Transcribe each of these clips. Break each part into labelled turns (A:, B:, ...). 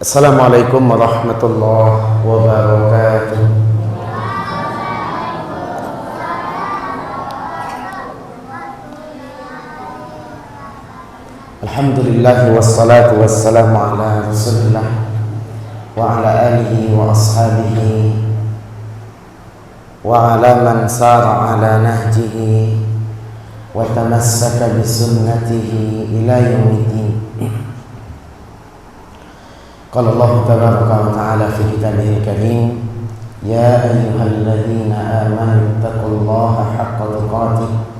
A: Assalamualaikum warahmatullahi wabarakatuh. Alhamdulillah wassalatu wassalamu ala rasulillah wa ala alihi wa ashabihi wa ala man sara ala nahjihi wa tamassaka bi sunnatihi ila yaumiddin. Qala Allah tabaraka wa ta'ala fi kitabihil karim, ya ayyuhalladzina amanu taqullaha haqqa tuqatih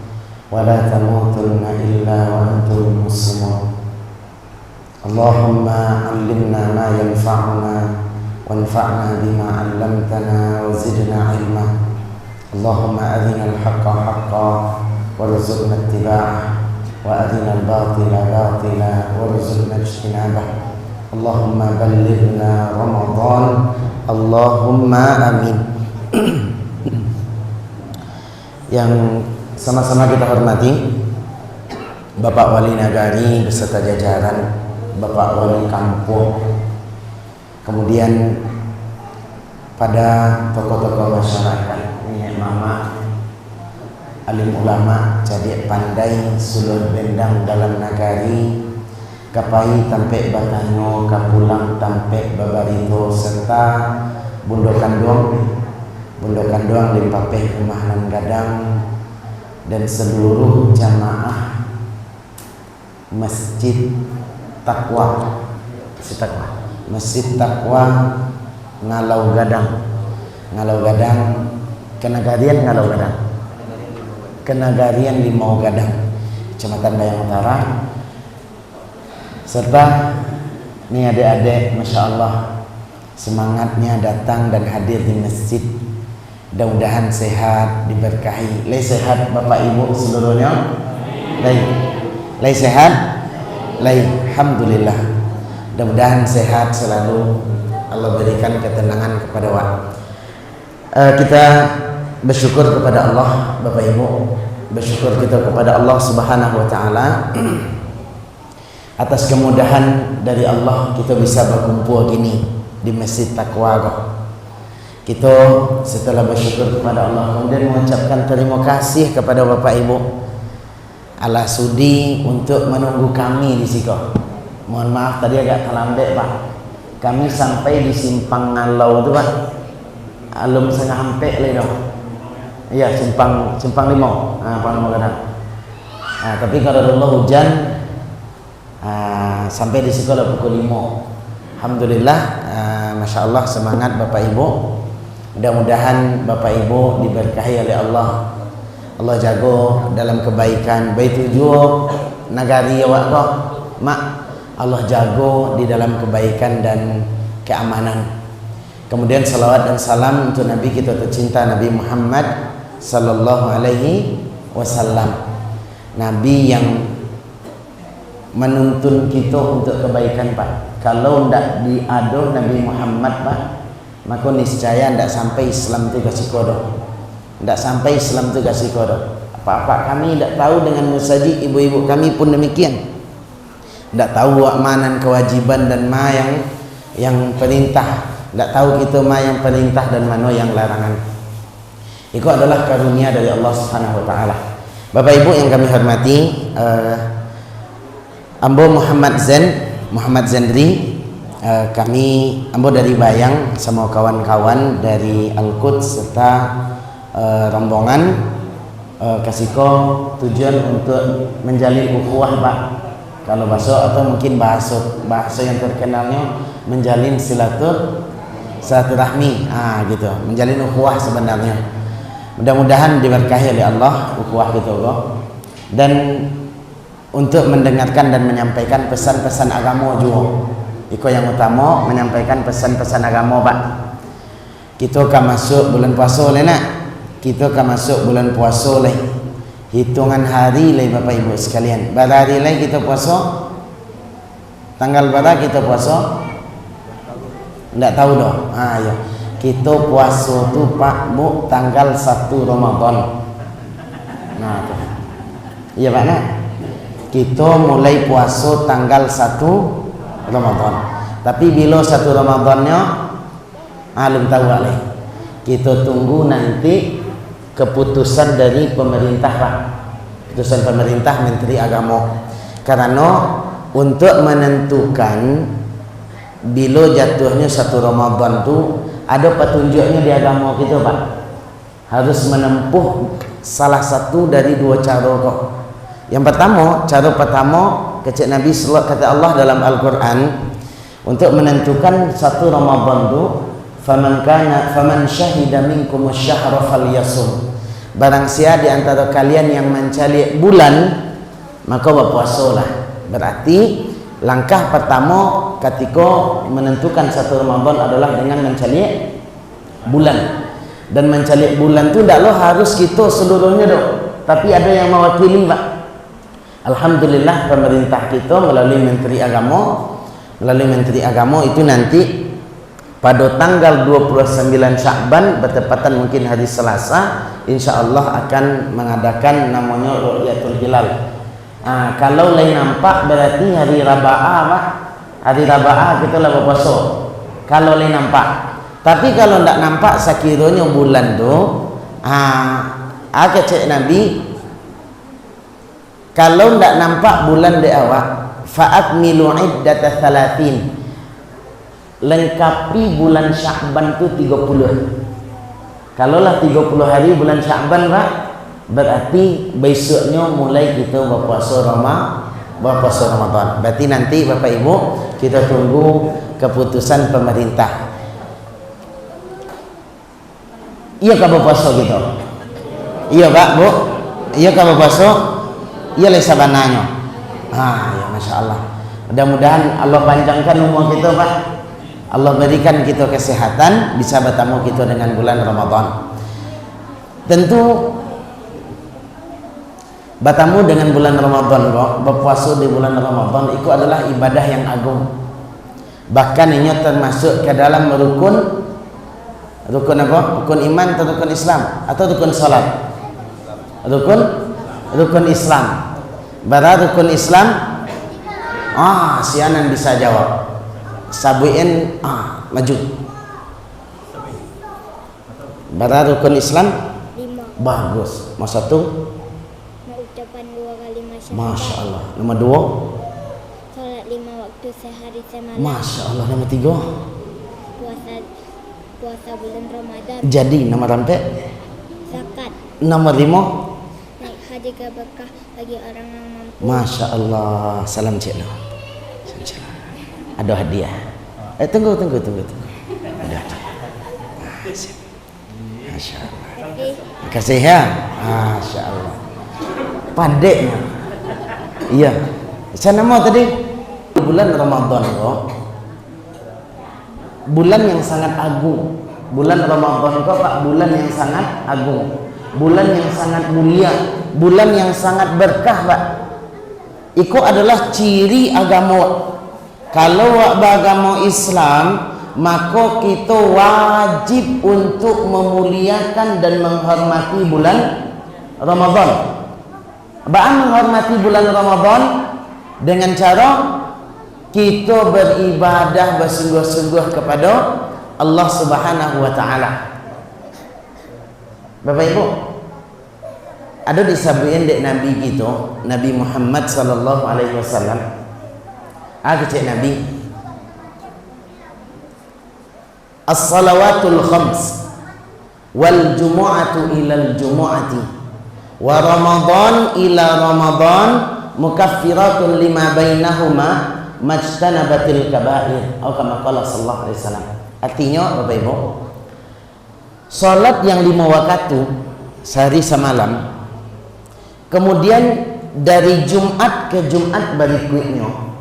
A: wa la tamutunna illa wa antum muslimun. Allahumma 'allimna ma yanfa'una wanfa'na bima 'allamtana wa zidna 'ilma. Allahumma arina al-haqqa haqqan warzuqna ittiba'ah wa arina al-batila batila warzuqna ijtinabah. Allahumma ballighna Ramadan, Allahumma amin. Yang sama-sama kita hormati Bapak Wali Nagari beserta jajaran, Bapak Wali Kampung, kemudian pada tokoh-tokoh masyarakat, nenek mama, alim ulama, jadi pandai sulur bendang dalam nagari, kapai tampe batanyo, kapulang tampe babarito, serta bundokan doang limpapeh rumah nan gadang, dan seluruh jamaah Masjid Taqwa Ngalau Gadang Kenagarian Limau Gadang, Kecamatan Bayang Utara. Serta nih adik-adik, Masya Allah, semangatnya datang dan hadir di masjid. Mudah-mudahan sehat, diberkahi. Lay sehat Bapak Ibu seluruhnya? Lay sehat? Lay, Alhamdulillah. Mudah-mudahan sehat selalu. Allah berikan ketenangan kepada kita bersyukur kepada Allah, Bapak Ibu. Bersyukur kita kepada Allah Subhanahu wa Ta'ala atas kemudahan dari Allah kita bisa berkumpul gini di Masjid Taqwa. Kita setelah bersyukur kepada Allah kemudian mengucapkan terima kasih kepada Bapak Ibu ala sudi untuk menunggu kami di situ. Mohon maaf tadi agak terlambat Pak. Kami sampai di Simpang Ngalau itu Pak, alum setengah hampir lah dong. Iya, Simpang Limau. Tapi kalau Allah hujan sampai di sekolah pukul 5. Alhamdulillah, Masya Allah, semangat Bapak Ibu. Mudah-mudahan Bapak Ibu diberkahi oleh Allah. Allah jago dalam kebaikan. Baik tujuh nagari awak kok, mak. Allah jago di dalam kebaikan dan keamanan. Kemudian salawat dan salam untuk Nabi kita tercinta Nabi Muhammad Sallallahu Alaihi Wasallam. Nabi yang menuntun kita untuk kebaikan Pak. Kalau tidak diaduh Nabi Muhammad Pak, maka niscaya tidak sampai Islam itu kasih kodok. Tidak sampai Islam itu kasih kodok. Apa-apa kami tidak tahu dengan musajid, ibu-ibu kami pun demikian. Tidak tahu mana kewajiban dan mana yang perintah. Tidak tahu kita mana yang perintah dan mana yang larangan. Itu adalah karunia dari Allah Subhanahu Wa Taala. Bapak Ibu yang kami hormati, Ambo Muhammad Zendri, Ambo dari Bayang sama kawan-kawan dari Al-Quds serta rombongan kasiko tujuan untuk menjalin ukhuwah Pak. Kalau bahasa atau mungkin bahasa yang terkenalnya menjalin silaturahmi, gitu, menjalin ukhuwah sebenarnya. Mudah-mudahan diberkahi oleh Allah ukhuwah gitu kok. Dan untuk mendengarkan dan menyampaikan pesan-pesan agama juga. Iko yang utama menyampaikan pesan-pesan agama Pak. Kita akan masuk bulan puasa le nak. Kita akan masuk bulan puasa le. Hitungan hari le Bapak Ibu sekalian. Berapa hari le kita puasa? Tanggal berapa kita puasa? Enggak tahu dah. Ya. Kita puasa tu Pak Bu tanggal 1 Ramadan. Nah, tu. Iya Pak nak? Kita mulai puasa tanggal 1 Ramadan. Tapi bila satu Ramadannya belum tahu lagi. Kita tunggu nanti keputusan dari pemerintah Pak. Keputusan pemerintah Menteri Agama. Karena untuk menentukan bila jatuhnya satu Ramadan tu ada petunjuknya di agama kita Pak. Harus menempuh salah satu dari dua cara kok. Yang pertama, cara pertama kecik Nabi kata Allah dalam Al-Quran, untuk menentukan satu Ramadan tu, faman syahida minkum asy-syahra falyasum. Barang siapa di antara kalian yang mencari bulan, maka berpuasalah. Berarti langkah pertama ketika menentukan satu Ramadan adalah dengan mencari bulan. Dan mencari bulan tu tidaklah harus kita seluruhnya dok, tapi ada yang mewakili Pak. Alhamdulillah pemerintah kita melalui Menteri Agama itu nanti pada tanggal 29 Syakban bertepatan mungkin hari Selasa, insyaallah akan mengadakan namanya Ru'yatul Hilal. Kalau lain nampak berarti hari Raba'ah Pak. Hari Raba'ah kita lah berpuasa. Kalau lain nampak. Tapi kalau tidak nampak sekiranya bulan tu kecik Nabi, kalau tidak nampak bulan di awal, fa'akmilu iddata 30. Lengkapi bulan Syakban tu 30. Kalaulah 30 hari bulan Syakban Pak, berarti besoknya mulai kita berpuasa Ramadan. Berarti nanti Bapak Ibu kita tunggu keputusan pemerintah. Iya kah berpuasa gitu? Iya Pak, Bu? Iya kah berpuasa? Iya lesa bananya. Ya Masya Allah. Mudah-mudahan Allah panjangkan umur kita Pak. Allah berikan kita kesehatan, bisa bertemu kita dengan bulan Ramadan. Tentu bertemu dengan bulan Ramadan kok, berpuasa di bulan Ramadan itu adalah ibadah yang agung. Bahkan ini termasuk ke dalam rukun apa? Rukun iman atau rukun Islam atau rukun salat? Rukun Islam. Bara rukun Islam, sianan bisa jawab. Sabuin maju. Bara rukun Islam 5. Bagus. Mau satu?
B: Mengucapkan 2 kali
A: Masya Allah. Nomor 2?
B: Salat 5 waktu sehari semalam.
A: Masya Allah. Nomor 3?
B: Puasa bulan Ramadan.
A: Jadi nomor sampai?
B: Zakat.
A: Nomor 5?
B: Naik haji ke Mekah bagi orang yang mampu.
A: Masya Allah. Salam cik lo. Ada hadiah. Tunggu. Ada hadiah. Masya Allah. Terima kasih ya. Masya Allah. Pandainya. Iya. Saya nama tadi bulan Ramadan kok. Bulan yang sangat agung. Bulan Ramadan kok Pak, bulan yang sangat agung. Bulan yang sangat mulia, bulan yang sangat berkah Pak. Itu adalah ciri agama. Kalau beragama Islam, maka kita wajib untuk memuliakan dan menghormati bulan Ramadan. Bagaimana menghormati bulan Ramadan? Dengan cara kita beribadah bersungguh-sungguh kepada Allah Subhanahu wa Ta'ala. Bapak Ibu, ada disabuin dek Nabi kita, Nabi Muhammad sallallahu alaihi wasallam. Kecik Nabi, as-salawatul khams wal jumu'atu ilal jumu'ati wa ramadan ila ramadan mukaffiratun lima bainahuma majtanabatil kaba'ir atau kama qala sallallahu alaihi wasallam. Artinya Bapak Ibu, salat yang 5 waktu sehari semalam, kemudian dari Jumat ke Jumat berikutnya,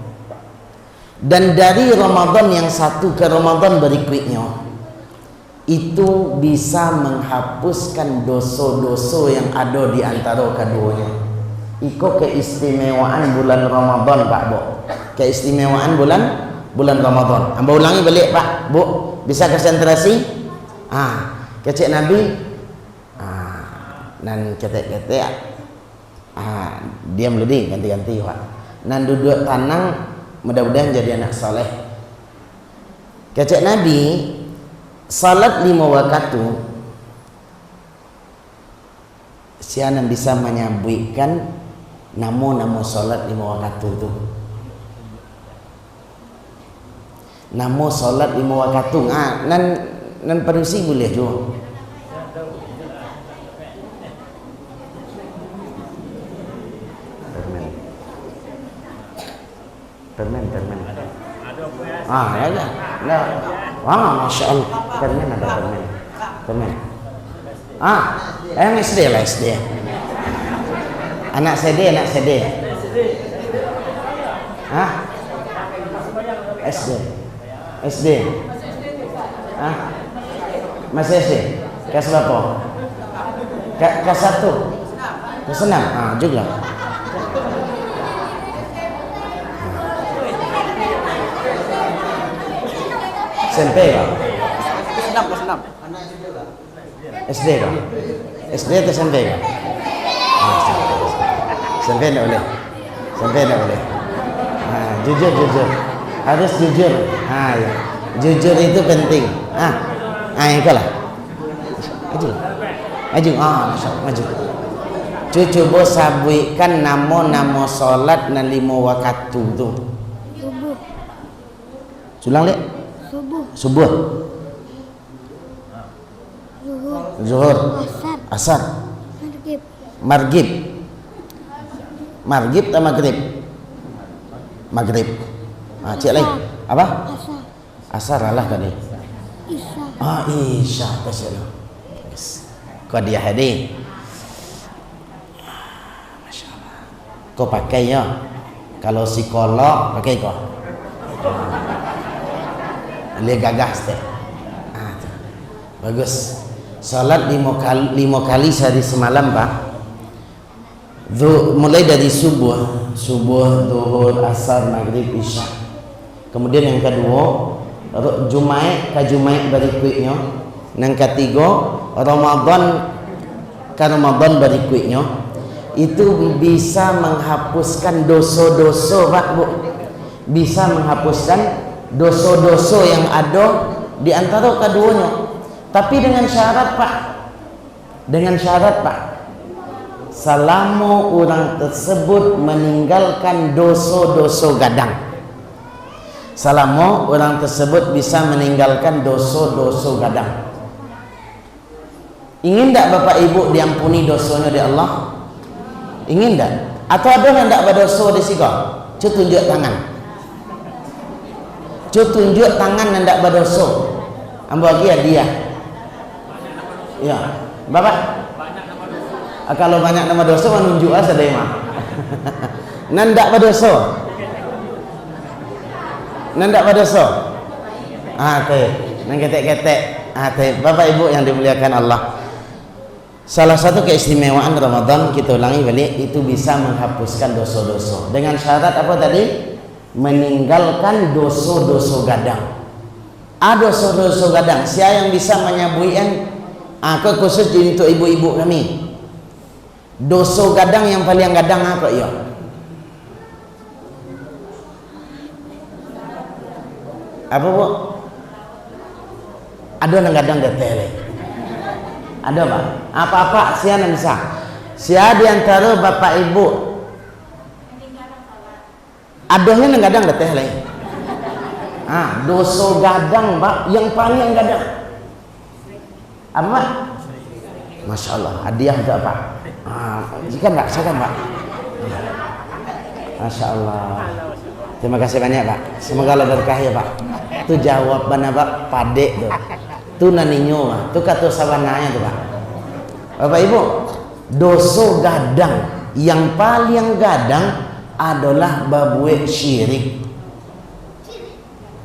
A: dan dari Ramadan yang satu ke Ramadan berikutnya, itu bisa menghapuskan dosa-dosa yang ada di antara keduanya. Itu keistimewaan bulan Ramadan Pak Bu. Keistimewaan bulan Ramadan. Hamba ulangi balik Pak Bu, bisa konsentrasi? Kecik Nabi nan ketek-ketek diam ludi ganti-ganti Pak. Nan duduk tanang, mudah-mudahan jadi anak soleh. Kata Nabi, salat 5 waktu siapa bisa menyebutkan nama-nama salat 5 waktu itu. Nama salat 5 waktu. Nan parusi boleh juga. Permen. Ya. Nah. Wah, Masya Allah. Permen ada permen. Yang SD lah SD. Anak CD. SD. Masih SD. Kelas berapa? Kelas 1. Kelas 6. Juga. SMP kah?
C: Kelas 6.
A: SD kah? SD atau SMP kah? SMP tak boleh. Jujur. Harus jujur. Ya. Jujur itu penting. Yang itulah. Maju. Maju. Cucu bos sabuikan nama solat na 5 waktu tu.
B: Subuh.
A: Sulang lihat. Subuh. Zuhur. Asar. Maghrib atau maghrib. Cik lain. Apa? Asar lah tadi. Isya. Terima kasih. Kau dia hadir. Masya Allah. Kau pakai ya. Kalau psikolog pakai kau. Dia gagas deh. Bagus. Salat 5 kali sehari semalam Pak. Mulai dari subuh, zuhur, asar, maghrib, isya. Kemudian yang kedua, Jumaat berikutnya. Yang ketiga, Ramadan berikutnya. Itu bisa menghapuskan dosa-dosa Pak Bu. Bisa menghapuskan dosa-dosa yang ada di antara keduanya. Tapi dengan syarat Pak, selama orang tersebut meninggalkan dosa-dosa gadang. Selama orang tersebut bisa meninggalkan dosa-dosa gadang. Ingin tak Bapak Ibu diampuni dosanya di Allah? Ingin tak? Atau ada yang tak berdosa di sini? Cuba tunjuk tangan. Tunjuk tangan yang tak berdosa. Ambil lagi dia. Ya, Bapak. Kalau banyak nama dosa menunjuk asa deh mah. Nandak berdosa. Nang ketek-ketek. Bapak Ibu yang dimuliakan Allah. Salah satu keistimewaan Ramadan kita ulangi balik itu bisa menghapuskan dosa-dosa. Dengan syarat apa tadi? Meninggalkan dosa-dosa gadang. Dosa-dosa gadang. Siapa yang bisa menyabuikan? Aku khusus untuk ibu-ibu kami. Dosa gadang yang paling gadang apa ya? Apa Bu? Ada yang gadang detail. Ada Pak? Apa-apa siapa yang bisa? Siapa di antara Bapak Ibu? Adanya yang gadang detail. Dosa gadang Pak yang paling gadang. Apa Pak? Masya Allah, hadiah untuk Pak. Silakan Pak. Masya Allah. Terima kasih banyak Pak. Semoga Allah berkah ya Pak. Itu jawaban Pak Pade tuh. Itu naninyo Pak. Itu kata sawananya tuh Pak. Bapak Ibu, dosa gadang yang paling gadang adalah babuek syirik.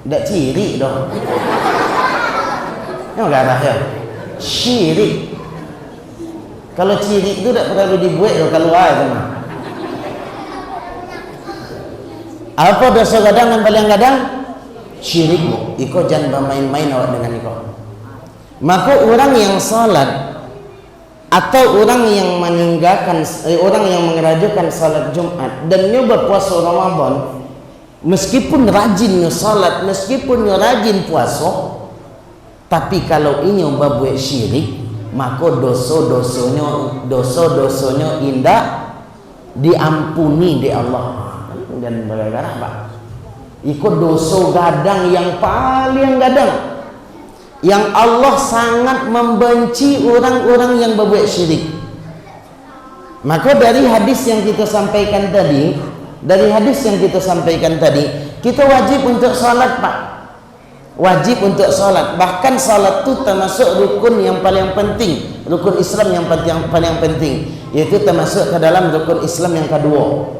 A: Tidak ciri dong. Ini enggak ada ya. Syirik. Kalau ciri itu tidak perlu dibuat loh keluar itu mah. Apa dosa gadang yang paling gadang? Syirik Bu. Iko jangan bermain-main awak dengan iko. Maka orang yang salat atau orang yang meninggalkan orang yang mengerajukan salat Jumat dan nyoba puasa Ramadan, meskipun rajin salat, meskipun rajin puasa, tapi kalau ini berbuat syirik, maka dosa-dosanya indah diampuni di Allah. Dan gara-gara apa? Ikut dosa gadang yang paling gadang, yang Allah sangat membenci orang-orang yang berbuat syirik. Maka dari hadis yang kita sampaikan tadi, kita wajib untuk salat, Pak. Wajib untuk salat. Bahkan salat itu termasuk rukun yang paling penting, rukun Islam yang paling penting, yaitu termasuk ke dalam rukun Islam yang kedua.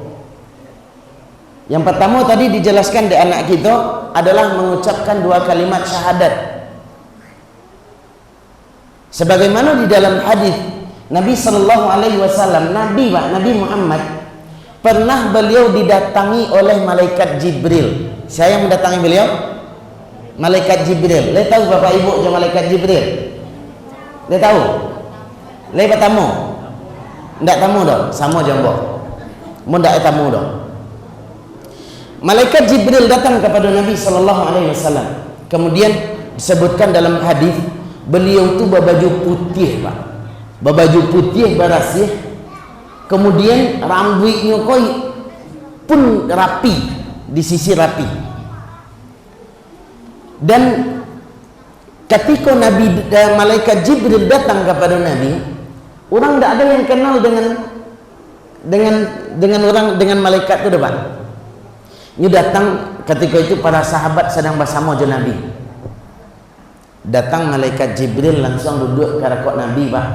A: Yang pertama tadi dijelaskan di anak kita adalah mengucapkan 2 kalimat syahadat. Sebagaimana di dalam hadis Nabi sallallahu alaihi wasallam, Nabi Muhammad pernah beliau didatangi oleh malaikat Jibril. Saya yang mendatangi beliau? Malaikat Jibril. Le tahu Bapak Ibu je malaikat Jibril? Le tahu? Le bertamu? Ndak tamu dah, sama je mbok. Mun ndak tamu dah. Malaikat Jibril datang kepada Nabi sallallahu alaihi wasallam. Kemudian disebutkan dalam hadis beliau tu berbaju putih, Pak. Berbaju putih berasih. Kemudian rambutnya pun rapi, di sisi rapi. Dan ketika malaikat Jibril datang kepada Nabi, orang tidak ada yang kenal dengan malaikat itu, Pak. Ini datang ketika itu para sahabat sedang bersama dengan Nabi. Datang malaikat Jibril langsung duduk ke rakot Nabi, Pak.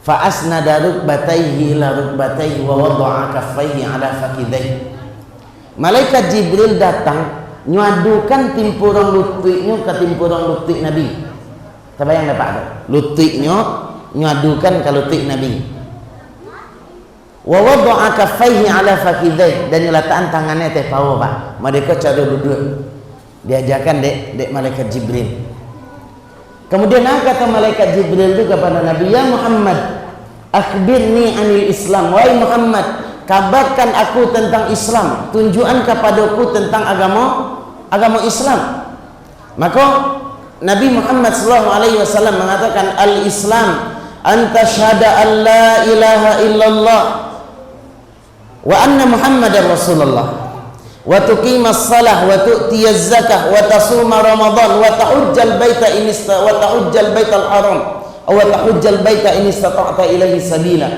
A: Fa asnada rukbatayhi ila rukbatayhi wa wada'a kaffayhi ala fakidayhi. Malaikat Jibril datang nyadukan timpurang lututnya ke timpurang lutut Nabi. Terbayang tak, Pak? Lututnya nyadukan ke lutut Nabi. Wa wada'a kaffayhi ala fakidayhi, dan letakkan tangannya teh pawa, Pak. Mereka cara duduk. Diajarkan dek malaikat Jibril. Kemudian kata malaikat Jibril itu kepada Nabi, ya Muhammad, akhbirni anil Islam. Wahai Muhammad, kabarkan aku tentang Islam, tunjukkan kepadaku tentang agama Islam. Maka Nabi Muhammad SAW mengatakan, al-Islam anta syahada an la ilaha illallah wa anna Muhammadar Rasulullah wa tuqimas salah wa tu'tiyaz zakah wa tasuma ramadan wa tahujjal baita haram wa tahujjal baita in istata'ta ilaihi sabila.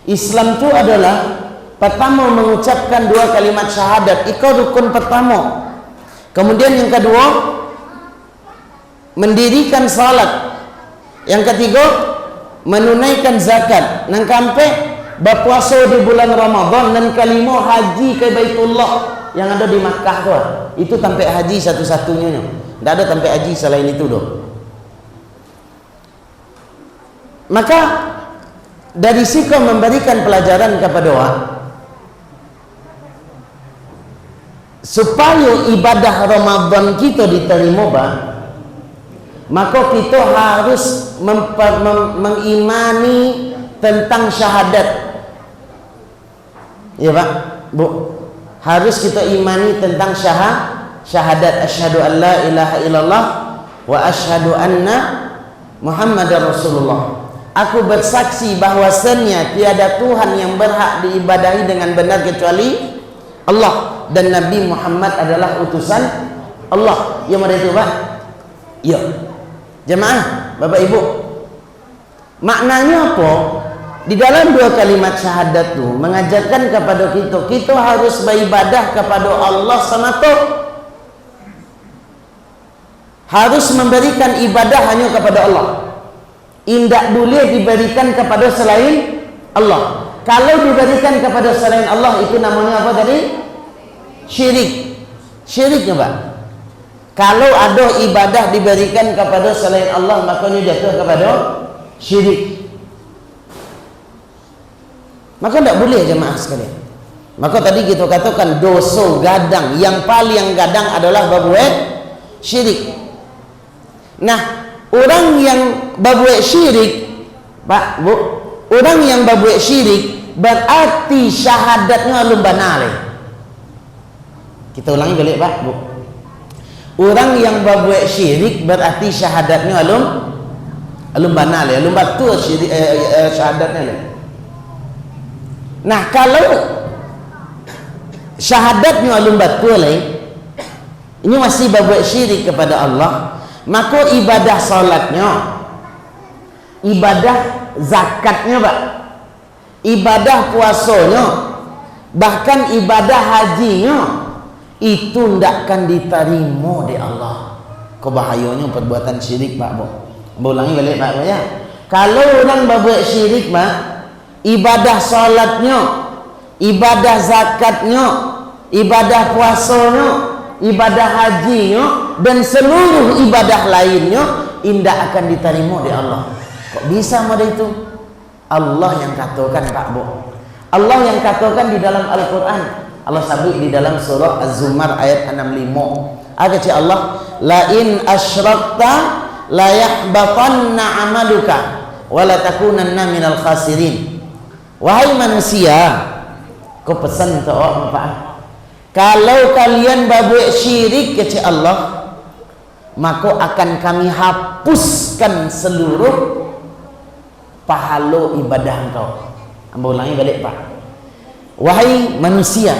A: Islam itu adalah pertama mengucapkan 2 kalimat syahadat, itu rukun pertama. Kemudian yang kedua mendirikan salat. Yang ketiga menunaikan zakat. Nang kampe berpuasa di bulan Ramadan, dan kelima haji ke Baitullah yang ada di Makkah tu. Itu sampai haji satu-satunya. Tidak ada sampai haji selain itu doh. Maka dari situ memberikan pelajaran kepada orang supaya ibadah Ramadan kita diterima, Pak. Maka kita harus mengimani tentang syahadat. Ya, Pak, Bu. Harus kita imani tentang syahadat asyhadu an la ilaha illallah wa asyhadu anna Muhammadar Rasulullah. Aku bersaksi bahwasannya tiada Tuhan yang berhak diibadahi dengan benar kecuali Allah, dan Nabi Muhammad adalah utusan Allah. Ya, mana itu, Pak? Ya. Jemaah, Bapak Ibu, maknanya apa? Di dalam 2 kalimat syahadat itu mengajarkan kepada kita harus beribadah kepada Allah semata. Harus memberikan ibadah hanya kepada Allah. Tidak boleh diberikan kepada selain Allah. Kalau diberikan kepada selain Allah, itu namanya apa tadi? Syirik. Syiriknya, Pak. Kalau ada ibadah diberikan kepada selain Allah, makanya jatuh kepada syirik. Maka tidak boleh, jemaah sekalian. Maka tadi kita katakan dosa gadang yang paling gadang adalah berbuat syirik. Nah, orang yang berbuat syirik, Pak, Bu, orang yang berbuat syirik berarti syahadatnya belum benar. Kita ulangi balik Pak, Bu. Orang yang berbuat syirik berarti syahadatnya alum banal ya, alum batu syirik syahadatnya lah. Nah, kalau syahadatnya alum batu lah, ini masih berbuat syirik kepada Allah, maka ibadah salatnya, ibadah zakatnya Pak, ibadah puasanya, bahkan ibadah hajinya itu tidak akan diterima di Allah. Kebahayanya perbuatan syirik Pak, Bu. Ulangi balik Pak ya. Kalau orang berbuat syirik Pak, ibadah salatnya, ibadah zakatnya, ibadah puasanya, ibadah hajinya, dan seluruh ibadah lainnya tidak akan diterima di Allah. Kok bisa model itu? Allah yang katakan Pak, Bu. Allah yang katakan di dalam Al-Quran. Allah sabut di dalam surah Az-Zumar ayat 65. Kata Allah, la in asyrakta la yahbatanna amaluka wa la takunanna minal khasirin. Wahai manusia, kau pesan untuk orang Pak, kalau kalian berbuat syirik kepada Allah, maka akan kami hapuskan seluruh pahala ibadah engkau. Amba ulangi balik Pak. Wahai manusia,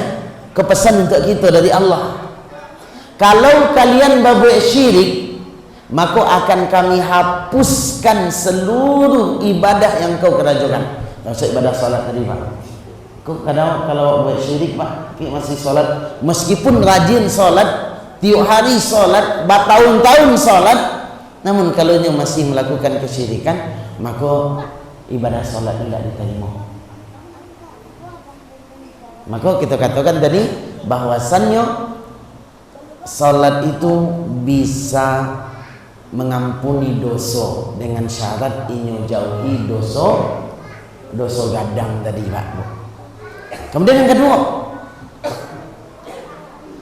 A: kepesan untuk kita dari Allah, kalau kalian berbuat syirik, maka akan kami hapuskan seluruh ibadah yang kau kerjakan. Maksud ibadah salat tadi Pak. Kau kadang kalau buat syirik Pak, kita masih salat, meskipun rajin salat, tiap hari salat, bertahun-tahun salat, namun kalau dia masih melakukan kesyirikan, maka ibadah salat tidak diterima. Maka kita katakan tadi bahwasannya salat itu bisa mengampuni dosa dengan syarat inyo jauhi dosa gadang tadi Pak, Bu. Kemudian yang kedua,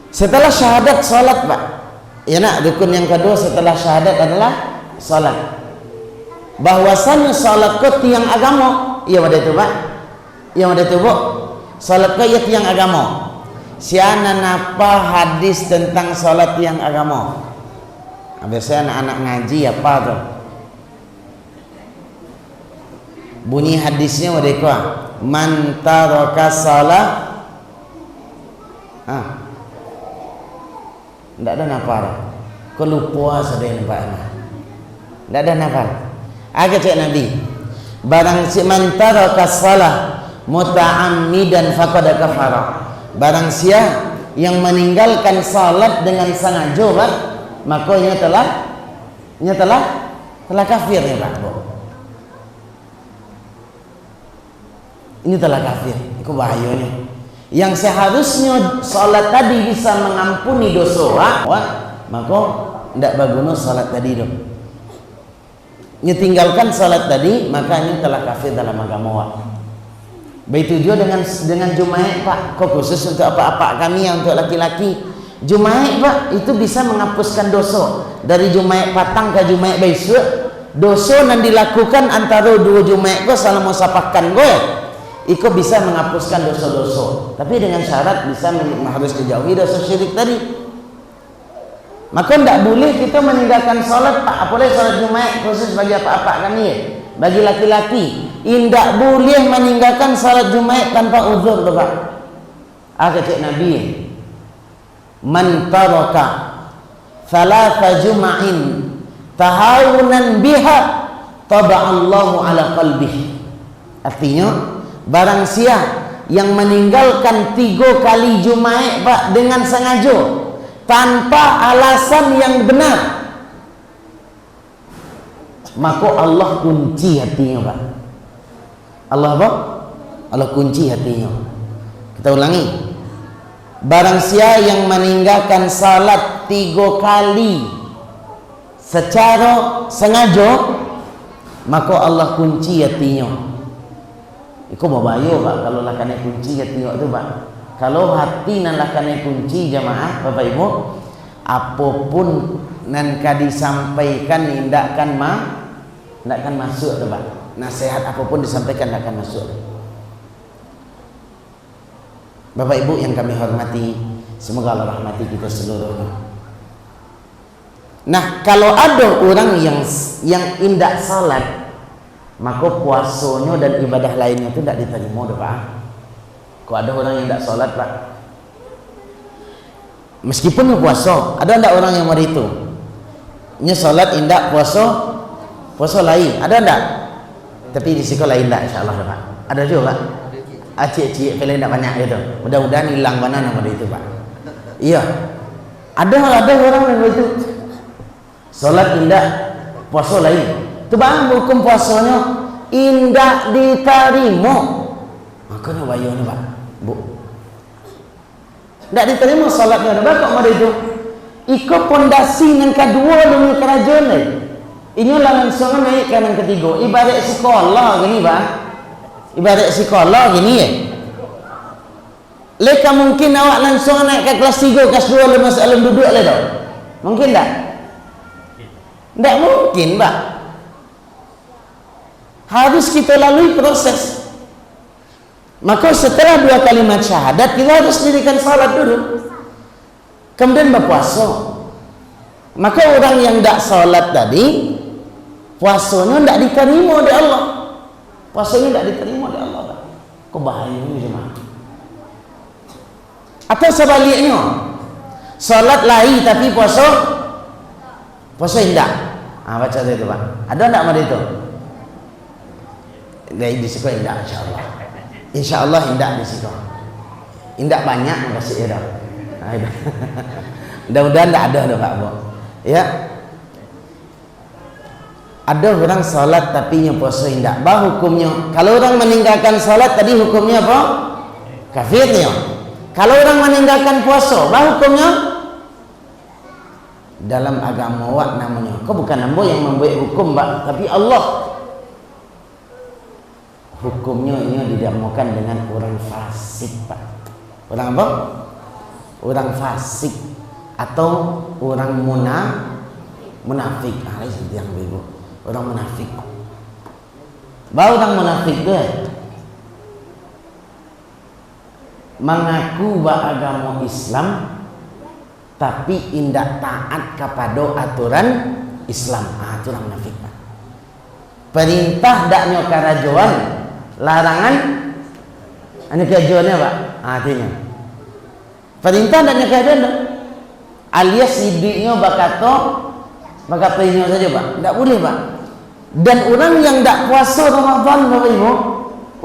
A: setelah syahadat salat Pak, ya nak, rukun yang kedua setelah syahadat adalah salat. Bahwasannya salat ke tiang agama, iya pada itu Pak, iya pada itu Bu. Salat kaya tiang agama. Siana napa hadis tentang salat tiang agama? Biasanya anak-anak ngaji apa tuh? Bunyi hadisnya mereka, man taraka salat, tidak ada nafal. Kau lupa sudah nampak anak. Tidak ada nafal. Agak cek Nabi. Barang si man taraka salat muta'ammidan faqad kafara. Barang siapa yang meninggalkan salat dengan sengaja, maka ia telah kafir ya Pak, Bu. Ini telah kafir. Itu bahayanya. Yang seharusnya salat tadi bisa mengampuni dosa, maka tidak berguna salat tadi dong. Ini tinggalkan salat tadi, maka ini telah kafir dalam agama. Begitu juga dengan Jumaat Pak. Kok khusus untuk apa-apa kami yang untuk laki-laki. Jumaat Pak itu bisa menghapuskan dosa. Dari Jumaat patang ke Jumaat besok, dosa yang dilakukan antara dua Jumaat kau salah musapakan gue, itu bisa menghapuskan dosa-dosa. Tapi dengan syarat bisa harus dijauhi dosa syirik tadi. Maka tidak boleh kita meninggalkan salat Pak, apalagi salat Jumaat khusus bagi apa-apa kami ya. Bagi laki-laki tidak boleh meninggalkan salat Jumaat tanpa uzur tu Pak. Kata Nabi, man taraka thalatha juma'in tahawunan biha taba'allahu ala qalbih. Artinya, barang siapa yang meninggalkan 3 kali Jumaat Pak dengan sengaja tanpa alasan yang benar, maka Allah kunci hatinya Pak. Allah apa? Allah kunci hatinya. Kita ulangi. Barang siapa yang meninggalkan salat 3 kali secara sengaja, maka Allah kunci hatinya. Itu bahaya Pak kalau lah kena kunci hatinya tu Pak. Kalau hati nan lah kena kunci jamaah Bapak Ibu, apapun nan ka disampaikan tidak akan masuk tu Pak. Nasihat apapun disampaikan tidak akan masuk. Bapak Ibu yang kami hormati, Semoga Allah rahmati kita seluruhnya. Nah, kalau ada orang yang indak salat, maka puasanya dan ibadah lainnya itu tidak diterima dah, Pak. Kalau ada orang yang tidak salat, Pak, meskipun dia puasa, ada tidak orang yang mau itu? Nya salat indak, puasa lain, ada tidak? Tapi di sekolah lain tidak, insyaallah, Pak. Ada juga, Pak. Acik-acik kalau tidak banyak gitu. Mudah-mudahan hilang mana nama itu, Pak. Iya. Ada orang yang begitu. Salat indak, puasa lain. Itu bang hukum puasanya indak diterima. Makanya bayarnya, Pak. Bu. Tidak diterima salatnya. Bapak kok ada itu? Ikut pondasi yang kedua demi kerajaan ni. Ini langsung naik ke yang ketiga. Ibarat sekolah gini, Pak. Ibarat sekolah gini ya. Leka mungkin awak langsung naik ke kelas 3, kelas 2 lemas alam duduk le tau. Mungkin tak? Tak mungkin, Pak. Harus kita lalui proses. Maka setelah 2 kalimat syahadat, kita harus dirikan salat dulu. Kemudian berpuasa. Maka orang yang tak salat tadi, puasanya tak diterima oleh Allah. Puasanya tak diterima oleh Allah, Pak. Kok bahayanya jemaah? Atau sebaliknya, salat lain tapi puasa indak. Baca itu, Pak. Ada tak pada itu? Dari di sekolah indak, insyaallah. Insyaallah indak di sekolah. Indak banyak makasih ya dah. Mudah-mudahan tak ada dah, Pak, Bu. Ya. Ada orang salat tapi nya puasa indak. Bah hukumnya. Kalau orang meninggalkan salat tadi hukumnya apa? Kafirnya. Kalau orang meninggalkan puasa, bah hukumnya? Dalam agama awak namanya. Kau bukan ambo yang membuat hukum, Pak, tapi Allah. Hukumnya ini dinamakan dengan orang fasik, Pak. Orang apa? Orang fasik atau orang munafik. Itu yang bego. Orang munafik. Bah orang munafik tu mengaku beragama Islam tapi indak taat kepada aturan Islam. Itu orang munafik, Pak. Perintah daknya kerajaan, larangan hanya kerajaannya, Pak. Artinya perintah daknya kerajaan alias hidupnya maka perintah saja, Pak. Tak boleh, Pak. Dan orang yang tak puasa Ramadan, Bapak Ibu,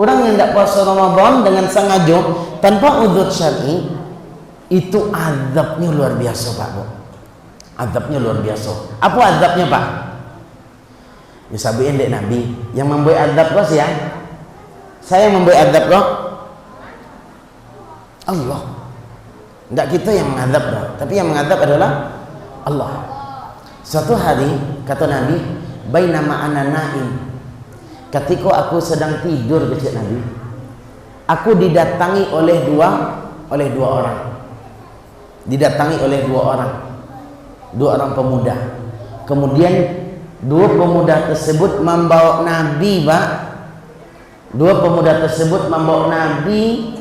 A: orang yang tak puasa Ramadan dengan sengaja tanpa uzur syar'i, itu azabnya luar biasa, Pak, Bu. Azabnya luar biasa. Apa azabnya, Pak? Disabihin dek Nabi yang membuat azab kau sih ya. Saya membuat azab kau. Allah. Tidak kita yang mengadab dah, tapi yang mengadab adalah Allah. Suatu hari kata Nabi, bainama ana naim, ketika aku sedang tidur, kecil Nabi, aku didatangi oleh dua orang. Didatangi oleh dua orang pemuda. Kemudian dua pemuda tersebut membawa Nabi, Pak. Dua pemuda tersebut membawa Nabi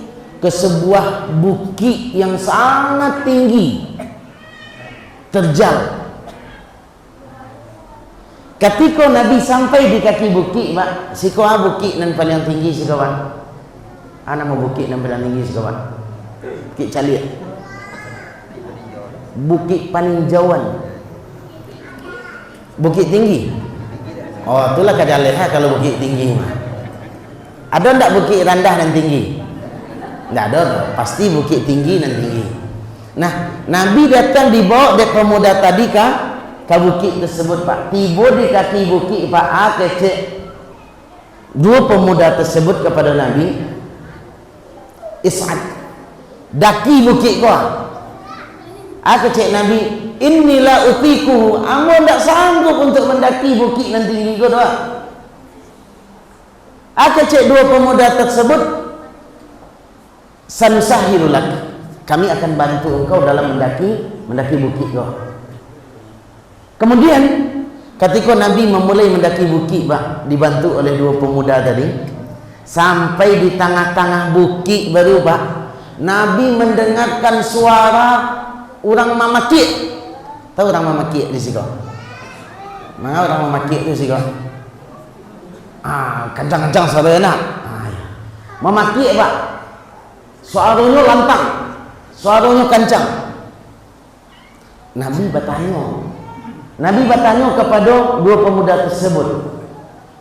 A: ke sebuah bukit yang sangat tinggi, terjal. Ketika Nabi sampai di kaki bukit, Pak, sikoa bukit nan paling tinggi sikoa. Ana mau bukit nan paling tinggi sikoa. Bukit Calik. Bukit Paninjauan. Bukit tinggi. Oh, itulah kada leha kalau bukit tinggi mah. Ada ndak bukit rendah dan tinggi? Ndak ada, pasti bukit tinggi dan tinggi. Nah, Nabi datang dibawa dek pemuda tadi ke bukit tersebut, Pak. Tiba di kaki bukit, Pak, kecek dua pemuda tersebut kepada Nabi, Is'ad, daki bukit kau. Kecek Nabi, inilah utiku, amo tak sanggup untuk mendaki bukit yang tinggi kau doa. Kecek dua pemuda tersebut, sanusahilulak, kami akan bantu engkau dalam mendaki bukit kau. Kemudian ketika Nabi memulai mendaki bukit, Pak, dibantu oleh dua pemuda tadi, sampai di tengah-tengah bukit baru, Pak, Nabi mendengarkan suara orang mamakik. Tahu orang mamakik di sini? Mana orang mamakik tu sini? Kencang-kencang suara nak. Mamakik pak. Suaranya lantang. Suaranya kencang. Nabi bertanya kepada dua pemuda tersebut,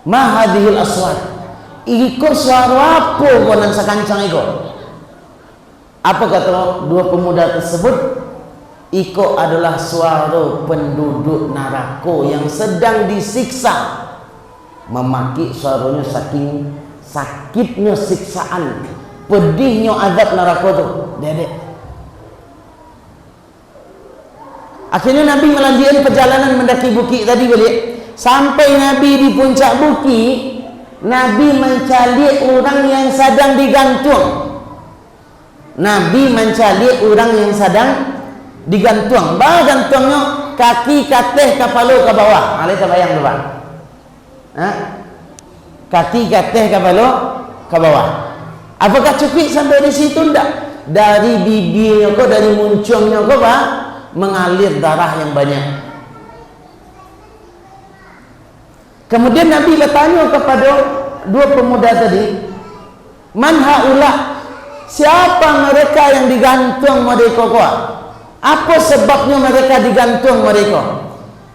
A: ma hadhil aswat, iko suara apa konan sakancang iko? Apa kata dua pemuda tersebut? Iko adalah suara penduduk neraka yang sedang disiksa. Memaki suaranya saking sakitnya siksaan, pedihnya azab neraka tu. Dedek. Akhirnya Nabi melanjutkan perjalanan mendaki bukit tadi balik. Sampai Nabi di puncak bukit, Nabi mencari orang yang sedang digantung. Nabi mencari orang yang sedang digantung. Bah gantungnya kaki kateh kepala ke bawah. Kita bayang tu Pak. Kaki kateh kepala ke bawah. Apakah cukup sampai di situ? Tidak. Dari bibirnya kau, dari muncungnya kau Pak, mengalir darah yang banyak. Kemudian Nabi bertanya kepada dua pemuda tadi, man haula, siapa mereka yang digantung mereka kuat? Apa sebabnya mereka digantung mereka?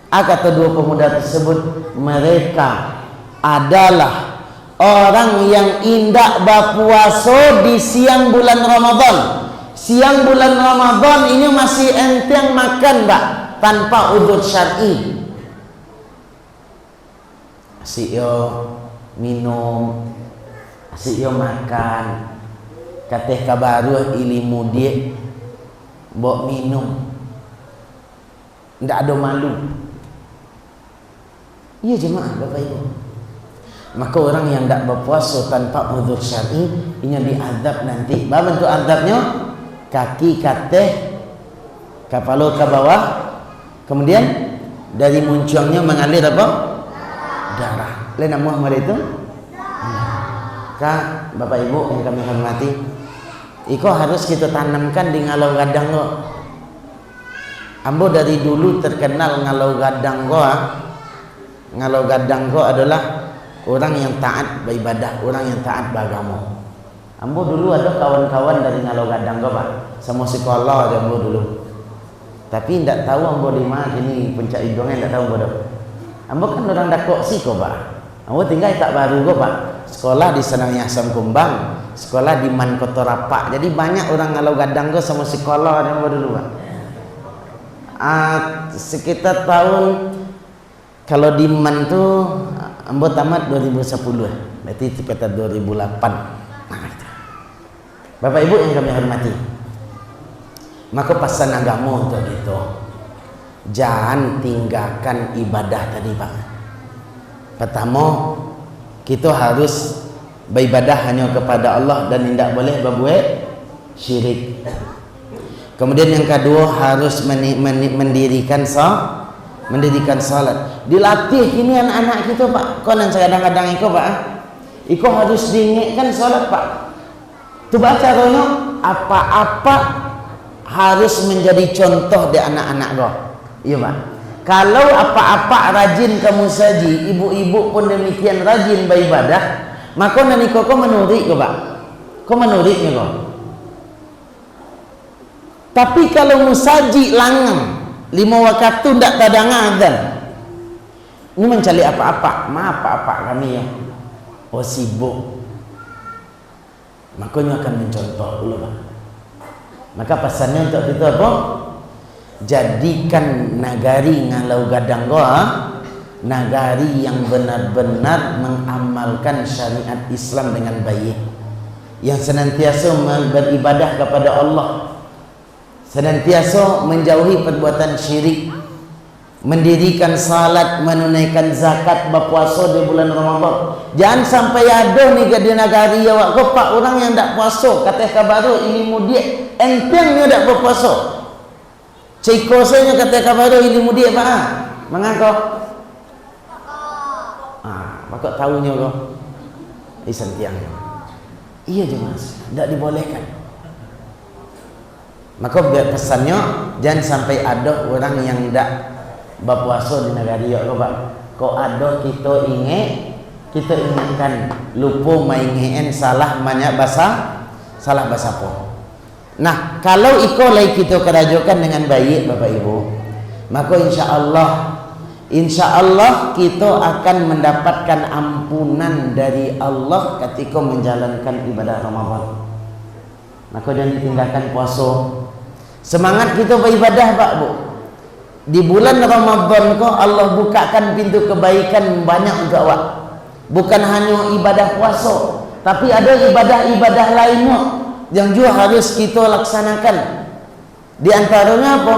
A: Kata dua pemuda tersebut, mereka adalah orang yang indak berpuasa di siang bulan Ramadan. Siang bulan Ramadan ini masih enteng makan Pak, tanpa udzur syar'i. Asyik yo minum, asyik yo makan. Kateh kabaruh ilmu dia bawa minum, ndak ada malu. Iya jemaah Bapak Ibu. Maka orang yang ndak berpuasa tanpa udzur syar'i ini diazab nanti. Apa bentuk azabnya? Kaki kateh kepala ke bawah, kemudian dari muncungnya mengalir apa? Darah. Lain nama Muhammad itu? Kak, Bapak Ibu yang kami hormati, iko harus kita tanamkan di ngalau gadang lo. Ambo dari dulu terkenal ngalau gadang go. Ngalau gadang go adalah orang yang taat beribadah, orang yang taat beragama. Ambo dulu ada kawan-kawan dari Ngalau Gadang go Pak, sama sekolah aja ambo dulu. Tapi tidak tahu ambo di mana kini puncak hidungnya, tidak tahu ambo. Ambo kan orang dakok sih kok Pak. Ambo tinggal tak baru go Pak. Sekolah di Senang Yasam Kumbang, sekolah di Man Koto Rapak. Jadi banyak orang Ngalau Gadang go sama sekolah aja ambo dulu Pak. Sekitar tahun kalau di Man tuh ambo tamat 2010, berarti sekitar 2008. Bapak Ibu yang kami hormati, maka pesan agama untuk itu, jangan tinggalkan ibadah tadi Pak. Pertama, kita harus beribadah hanya kepada Allah dan tidak boleh berbuat syirik. Kemudian yang kedua, harus mendirikan salat. Dilatih ini anak-anak kita Pak. Konon kadang-kadang iko Pak, iko harus diingatkan salat Pak. Tu baca caranya apa-apa harus menjadi contoh di anak-anak kau. Iya Pak. Kalau apa-apa rajin kamu saji, ibu-ibu pun demikian rajin beribadah, maka nanti kau menurik kau Pak. Kau menuriknya kau. Tapi kalau musaji langang 5 waktu tu tidak tadang azan, ini mencari apa-apa, apa-apa kami ya. Oh sibuk. Makanya akan mencontoh dulu Pak. Maka pesannya untuk itu apa? Jadikan nagari Ngalau Gadang goa nagari yang benar-benar mengamalkan syariat Islam dengan baik, yang senantiasa beribadah kepada Allah, senantiasa menjauhi perbuatan syirik, mendirikan salat, menunaikan zakat, berpuasa di bulan Ramadan. Jangan sampai ada ni di negara awak kau Pak orang yang tak puasa, kata kabaru ilmu dia enteng dia tak berpuasa. Cikosanya kata kabaru ilmu dia Pak. Mengapa? Maka tahunya kau. Isan tiang. Iya je Mas, tak dibolehkan. Maka pesannya jangan sampai ada orang yang ndak berpuasa di negara dia Pak. Kok ada kita ingatkan lupa maingeen salah banyak bahasa apa. Nah, kalau ikolai kita kerajokan dengan baik Bapak Ibu, maka insya Allah kita akan mendapatkan ampunan dari Allah ketika menjalankan ibadah Ramadan. Maka jangan ditinggalkan puasa. Semangat kita beribadah Pak Bu. Di bulan Ramadan kok Allah bukakan pintu kebaikan banyak untuk awak. Bukan hanya ibadah puasa, tapi ada ibadah-ibadah lainnya yang juga harus kita laksanakan. Di antaranya apa?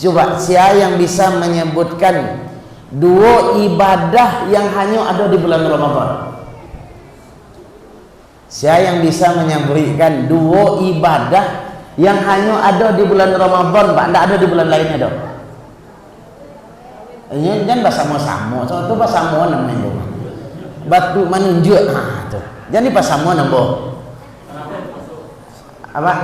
A: Coba siapa yang bisa menyebutkan 2 ibadah yang hanya ada di bulan Ramadan? Siapa yang bisa menyebutkan 2 ibadah yang hanya ada di bulan Ramadan, Pak? Tidak ada di bulan lainnya dong. Ini jangan bersama-sama. So, itu bersama namanya. Batu menunjuk. Tuh. Jangan bersama namanya. Apa?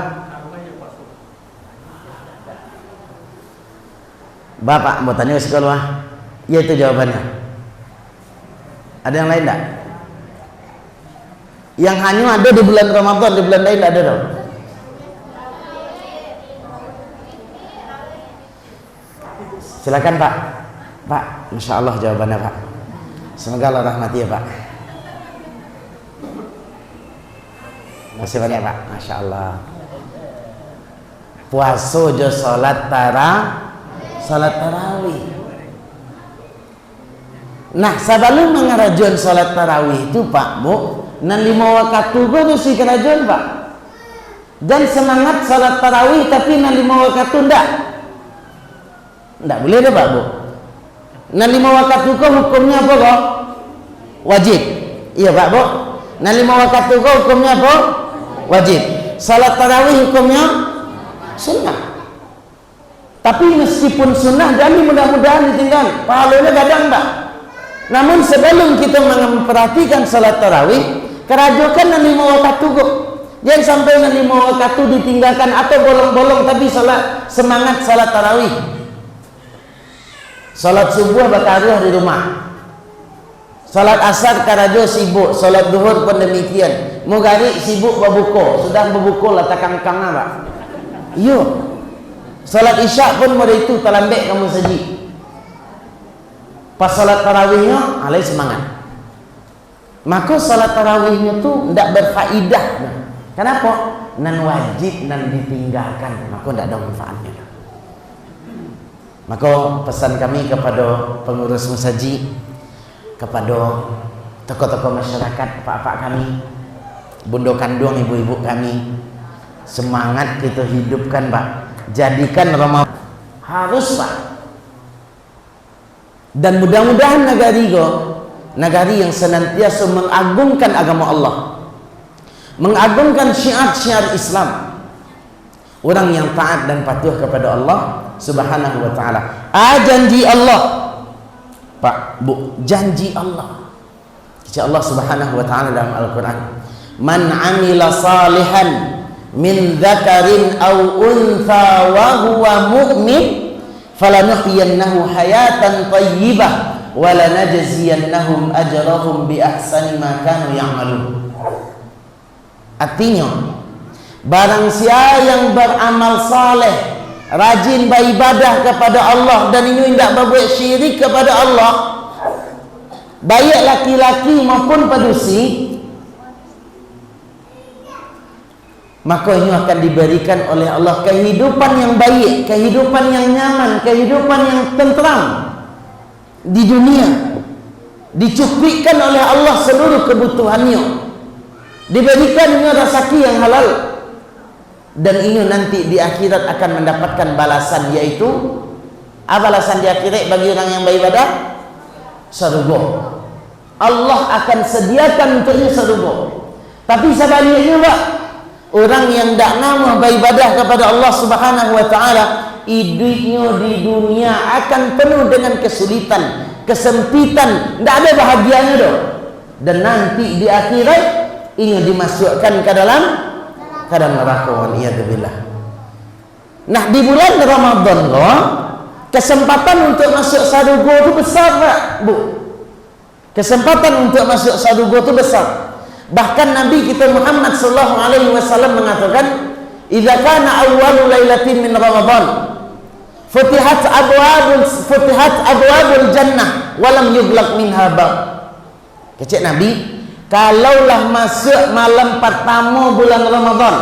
A: Bapak mau tanya ke sekolah? Ya itu jawabannya. Ada yang lain tak? Yang hanya ada di bulan Ramadan, di bulan lain tak ada dong. Silakan Pak. Pak, insya Allah jawabannya Pak. Semoga Allah rahmati ya Pak. Masih banyak Pak, Masya Allah. Puasa jo salat tarawih. Nah, sebelum mengarajon salat tarawih itu Pak Bu, nan 5 waktu itu mesti kerajon Pak. Dan semangat salat tarawih tapi nan 5 waktu ndak boleh dah Pak Bu. Nan 5 waktu itu hukumnya apa kok? Wajib. Iya Pak Bu. Nan 5 waktu itu hukumnya apa? Wajib. Salat tarawih hukumnya sunnah. Tapi meskipun sunnah, jadi mudah-mudahan ditinggal. Pahalanya kadang Pak. Namun sebelum kita memperhatikan salat tarawih, kerajokan nan 5 waktu kok. Jangan sampai nan 5 waktu ditinggalkan atau bolong-bolong tapi semangat salat tarawih. Salat subuh bakaruh di rumah. Salat asar karajo sibuk, salat duhur pun demikian. Mugari sibuk berbuka, sudah berbuka lah takang-kang Pak. Yo. Salat isyak pun pada itu terlambek kamu saji. Pas salat tarawihnya alai semangat. Maka salat tarawihnya tu tidak berfaedah. Kenapa? Nan wajib nan ditinggalkan, maka tidak ada manfaatnya. Maka pesan kami kepada pengurus musaji, kepada tokoh-tokoh masyarakat, pak-pak kami, bunda kandung, ibu-ibu kami, semangat kita hidupkan Pak. Jadikan Ramadan harus Pak. Dan mudah-mudahan negari yang senantiasa mengagungkan agama Allah, mengagungkan syiar-syiar Islam, orang yang taat dan patuh kepada Allah Subhanahu wa ta'ala. Janji Allah Pak Bu, janji Allah. Allah Subhanahu wa ta'ala dalam Al-Quran, man amila salihan min dzakarin aw untha wa huwa mu'min falanuhyiyannahu hayatan thayyibah wa lanajziyannahum ajrahum bi ahsani ma kanu ya'malun. Artinya, barang siapa yang beramal saleh, rajin beribadah kepada Allah dan ini tidak berbuat syirik kepada Allah, baik laki-laki maupun padusi, maka ini akan diberikan oleh Allah kehidupan yang baik, kehidupan yang nyaman, kehidupan yang tentram di dunia. Dicukupkan oleh Allah seluruh kebutuhannya, diberikan ini rezeki yang halal, dan ini nanti di akhirat akan mendapatkan balasan, yaitu apa balasan di akhirat bagi orang yang beribadah? Surga. Allah akan sediakan untuknya surga. Tapi sebaliknya Pak, orang yang tidak nama beribadah kepada Allah Subhanahu wa ta'ala, hidupnya di dunia akan penuh dengan kesulitan, kesempitan, tidak ada bahagianya dong. Dan nanti di akhirat ini dimasukkan ke dalam neraka, waliyadzubillah. Nah, di bulan Ramadan kok kesempatan untuk masuk sadugo itu besar, Pak, Bu. Kesempatan untuk masuk sadugo itu besar. Bahkan Nabi kita Muhammad sallallahu alaihi wasallam mengatakan, "Idza kana awwalu lailatin min Ramadan, futihat abwabul jannah wa lam yughlaq minha bab." Kecik Nabi, kalaulah masuk malam pertama bulan Ramadan,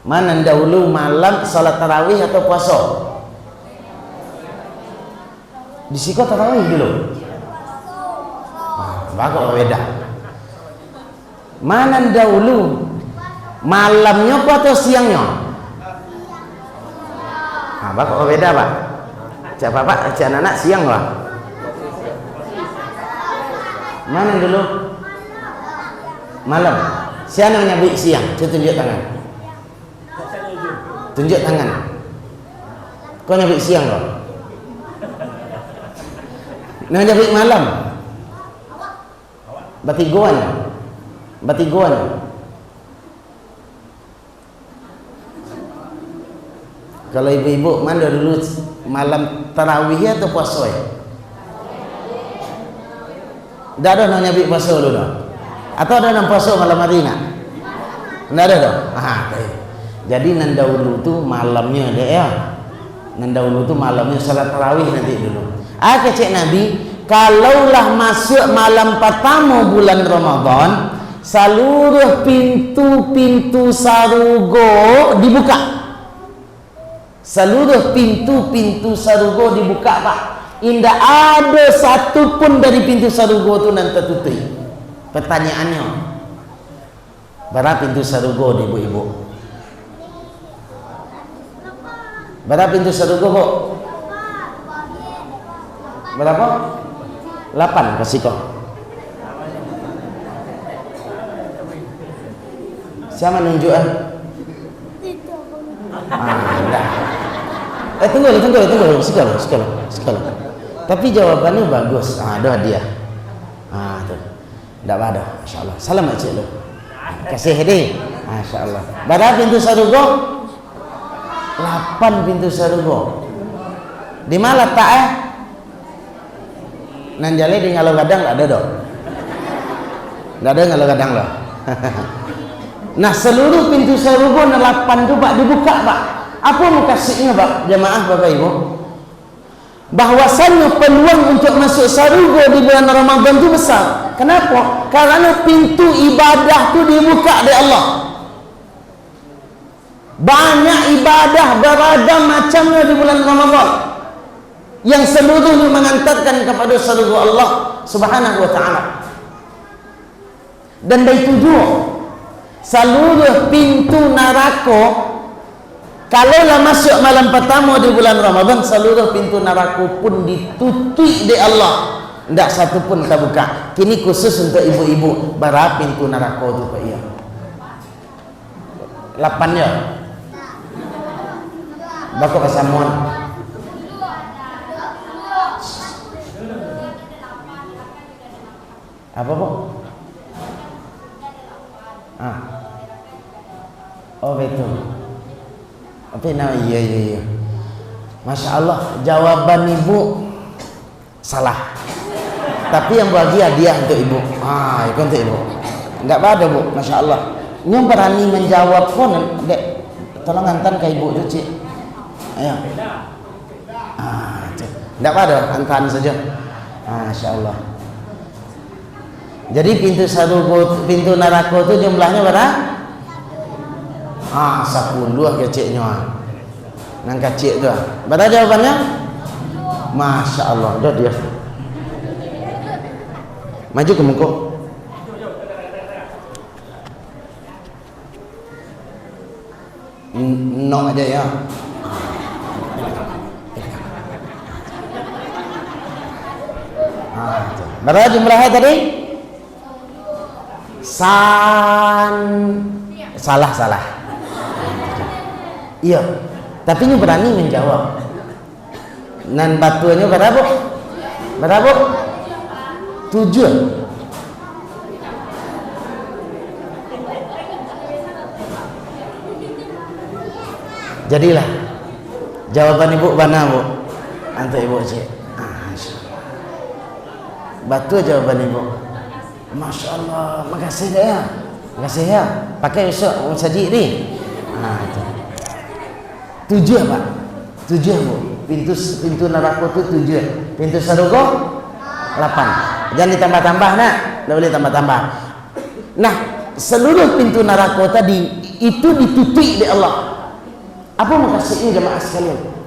A: mana dahulu malam salat tarawih atau puasa? Di siko tarawih dulu. Bagus beda. Mana dahulu malamnya atau siangnya? Bagus beda, Pak. Cak Bapak, cak anak siang lah. Mana dulu? Malam. Siapa yang nyabik siang? Saya tunjuk tangan. Tunjuk tangan. Kau nyabik siang loh. Nah, nyabik malam. Batiguan. Kalau ibu-ibu mana dulu malam tarawih atau puasa? Tidak ada yang nyabik puasa dulu dah. Atau ada yang puasa malam hari nak? Tidak ada dah. Jadi nandahulu tu malamnya deh ya. Nandahulu tu malamnya salat tarawih nanti dulu. Kecik Nabi, kalaulah masuk malam pertama bulan Ramadan, seluruh pintu-pintu sarugo dibuka. Seluruh pintu-pintu sarugo dibuka, Pak. Tidak ada satu pun dari pintu sarugo itu nanti tertutup. Pertanyaannya, berapa pintu sarugo ibu-ibu? Berapa pintu sarugo, Bu? Berapa? 8 kasih kok. Siapa nunjukkan? Enggak. Tunggu. Sekali. Tapi jawabannya bagus. Ada hadiah. Tuh. Enggak ada. Masya-Allah. Salam Cik lo. Kasih hadiah. Masya-Allah. Berapa pintu sarugo? 8 pintu sarugo. Di mana letak Nanjale di ngalau gadang ada dong. Enggak ada ngalau gadang loh. Nah, seluruh pintu sarugo 8 itu, Pak, dibuka, Pak. Apa mukasihnya, Pak? Jamaah Bapak Ibu. Bahwasannya peluang untuk masuk sarugo di bulan Ramadan itu besar. Kenapa? Karena pintu ibadah itu dibuka oleh Allah. Banyak ibadah beragam macamnya di bulan Ramadan yang seluruhnya mengantarkan kepada sarugo Allah Subhanahu wa taala. Dan dari itu juga seluruh pintu neraka, kalaulah masuk malam pertama di bulan Ramadan, seluruh pintu neraka pun ditutup di Allah. Tidak satu pun terbuka. Kini khusus untuk ibu-ibu, berapa pintu neraka itu, Pak? Iya. 8 ya. Bakal kesamuan. Apa, Bu? Oh betul. Apa nama? Iya. Masya Allah, jawaban ibu salah. Tapi yang bagi hadiah untuk ibu. Itu untuk ibu. Enggak ada, Bu. Masya Allah. Ini berani menjawab pun, Dek. Tolong hantar ke ibu itu, Cik. Ayo. Enggak ada, hantar saja. Masya Allah. Jadi pintu neraka itu jumlahnya berapa? 10 keciknya. Nang kecik tu. Berapa jawabannya? Masya Allah. Dah dia. Maju ke muka. Nong aja ya. Berapa jumlahnya tadi? Salah. Iya, tapi ini berani menjawab. Nan batuannya berapa? 7. Jadilah Jawaban ibu mana bu? Untuk ibu cik. Betul jawaban ibu. Masya Allah, makasih dah ya. Makasih ya. Pakai usuk sajik ni. Itu. 7 pak. 7 bu. Pintu neraka tu 7. Pintu surga 8. Jangan ditambah-tambah nak. Tak boleh tambah-tambah. Nah, seluruh pintu neraka tadi itu ditutup oleh Allah. Apa maksudnya jemaah sekalian?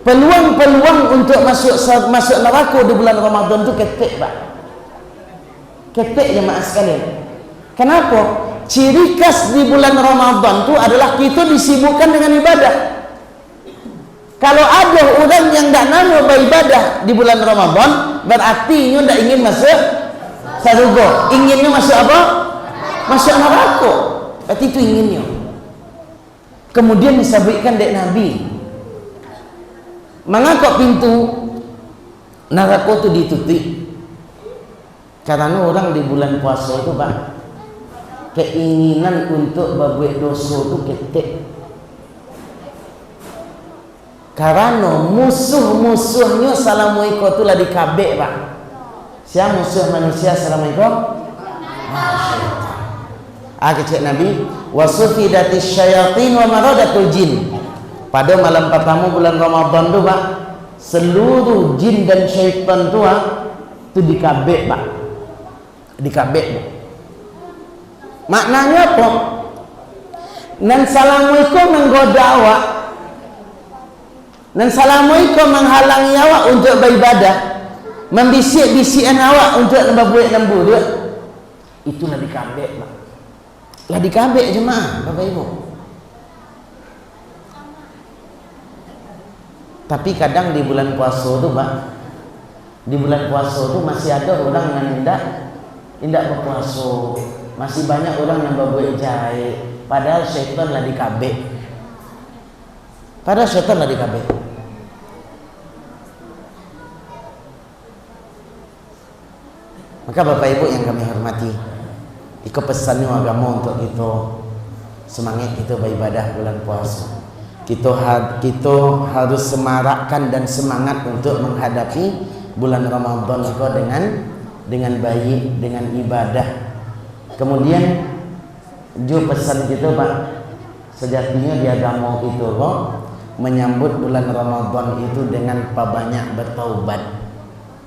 A: Peluang-peluang untuk masuk neraka di bulan Ramadan tu ketik pak. Ketik jemaah sekalian. Kenapa? Ciri khas di bulan Ramadan tu adalah kita disibukkan dengan ibadah. Kalau ada orang yang tak nak beribadah di bulan Ramadan, berarti dia tak ingin masuk surga. Inginnya masuk apa? Masuk neraka. Berarti itu inginnya. Kemudian disebutkan dek Nabi, mengapa pintu neraka itu ditutup? Karena orang di bulan puasa itu pak, keinginan untuk berbuat dosa itu ketik. Karena musuh-musuhnya Assalamualaikum itu lah dikabek pak. Siapa musuh manusia Assalamualaikum? Kecik Nabi, wasufidatis syayatin wa maradatul jin. Pada malam pertama bulan Ramadan tu pak, seluruh jin dan syaitan tu tu dikabek pak. Dikabek pak. Maknanya apa? Dan Assalamualaikum menggoda awak, dan Assalamualaikum menghalangi awak untuk beribadah, membisik-bisikkan awak untuk berbuat lembut. Itulah dikabek pak. Lah dikabek jemaah Bapak Ibu. Tapi kadang di bulan puasa tu pak, di bulan puasa tu masih ada orang yang tidak berpuasa, masih banyak orang yang berbuat jahat, padahal syaitan lah dikabek. Padahal syaitan lah dikabek. Maka Bapak Ibu yang kami hormati, ikut pesannya agama untuk kita semangat kita beribadah bulan puasa. Kita harus semarakkan dan semangat untuk menghadapi bulan Ramadan itu dengan baik, dengan ibadah. Kemudian juga pesan kita pak, sejatinya di agama kita kok menyambut bulan Ramadan itu dengan perbanyak bertaubat,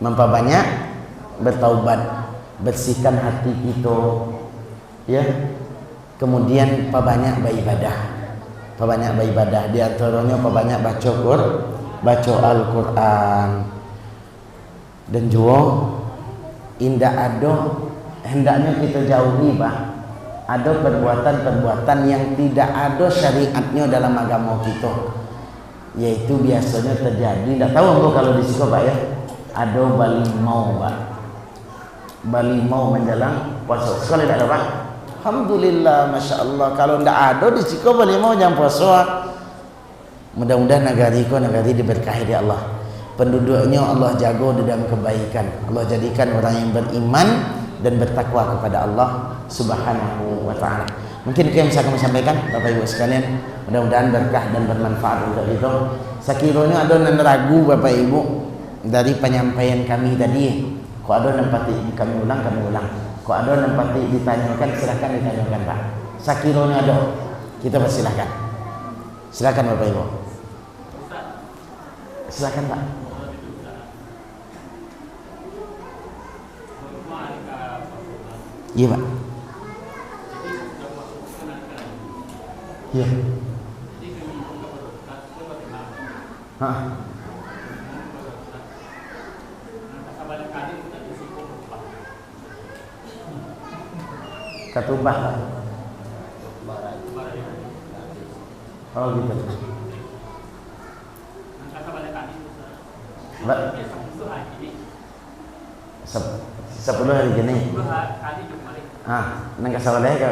A: memperbanyak bertaubat, bersihkan hati kita. Ya, kemudian perbanyak beribadah, perbanyak beribadah. Di antaranya perbanyak baca Al-Quran, dan juga indah ada hendaknya kita jauhi pak, ada perbuatan-perbuatan yang tidak ada syariatnya dalam agama kita, yaitu biasanya terjadi. Tak tahu apa kalau di sini pak ya, ada balimau pak, balimau menjelang puasa. Sekali tak ada pak? Alhamdulillah, Masya Allah. Kalau tidak ada di Ciko boleh mau jam puasa. Mudah-mudahan negari diberkahi di Allah. Penduduknya Allah jaga di dalam kebaikan. Allah jadikan orang yang beriman dan bertakwa kepada Allah Subhanahu wa ta'ala. Mungkin itu yang bisa kami sampaikan Bapak Ibu sekalian. Mudah-mudahan berkah dan bermanfaat untuk itu. Sekiranya ada yang ragu Bapak Ibu dari penyampaian kami tadi, kok ada yang pati kami ulang. Kok ada yang pati ditanyakan, silakan ditanyakan Pak. Sekiranya ada, kita persilahkan. Silakan Bapak Ibu. Silakan Pak. Iya Pak. Iya. Ketubah. Oh gitu. Mbak. 10 hari gini. Nang kasawadah ka.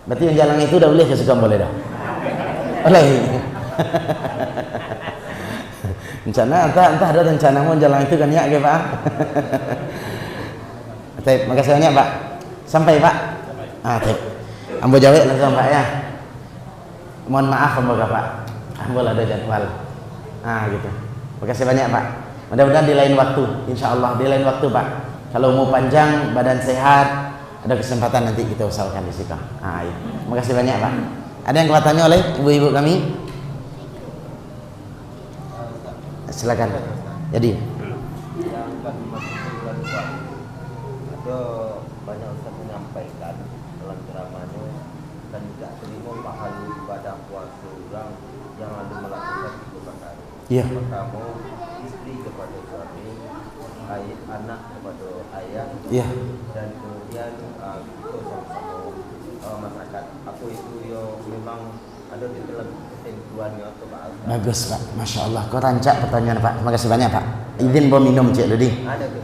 A: Berarti yang jalan itu udah boleh ke Sukam boleh dah. Oleh. Rencana entah ada rencana mau jalan itu kan ya ke Pak. Baik, makasih banyak Pak. Sampai Pak. Baik. Ambo jawab langsung Pak ya. Mohon maaf ambo Pak. Boleh ada jadwal. Gitu. Makasih banyak Pak. Mudah-mudahan di lain waktu, insya Allah di lain waktu Pak. Kalau mau panjang, badan sehat, ada kesempatan nanti kita usahakan di situ. Iya. Makasih banyak Pak. Ada yang mau tanya oleh ibu-ibu kami? Silakan. Jadi.
D: Ada banyak ustaz menyampaikan dalam ceramahnya dan tidak terima pahala ibadah puasa orang yang ada melakukan itu perkara.
A: Iya.
D: Pertama, istri kepada suami, anak kepada ayah,
A: Iya.
D: dan kemudian kita sama-sama masyarakat. Apa itu yang memang ada di dalam ketentuannya atau Pak?
A: Bagus Pak, Masya Allah. Kau rancak pertanyaan Pak. Terima kasih banyak Pak. Izin bawa minum cik Dodi.
D: Ada tu.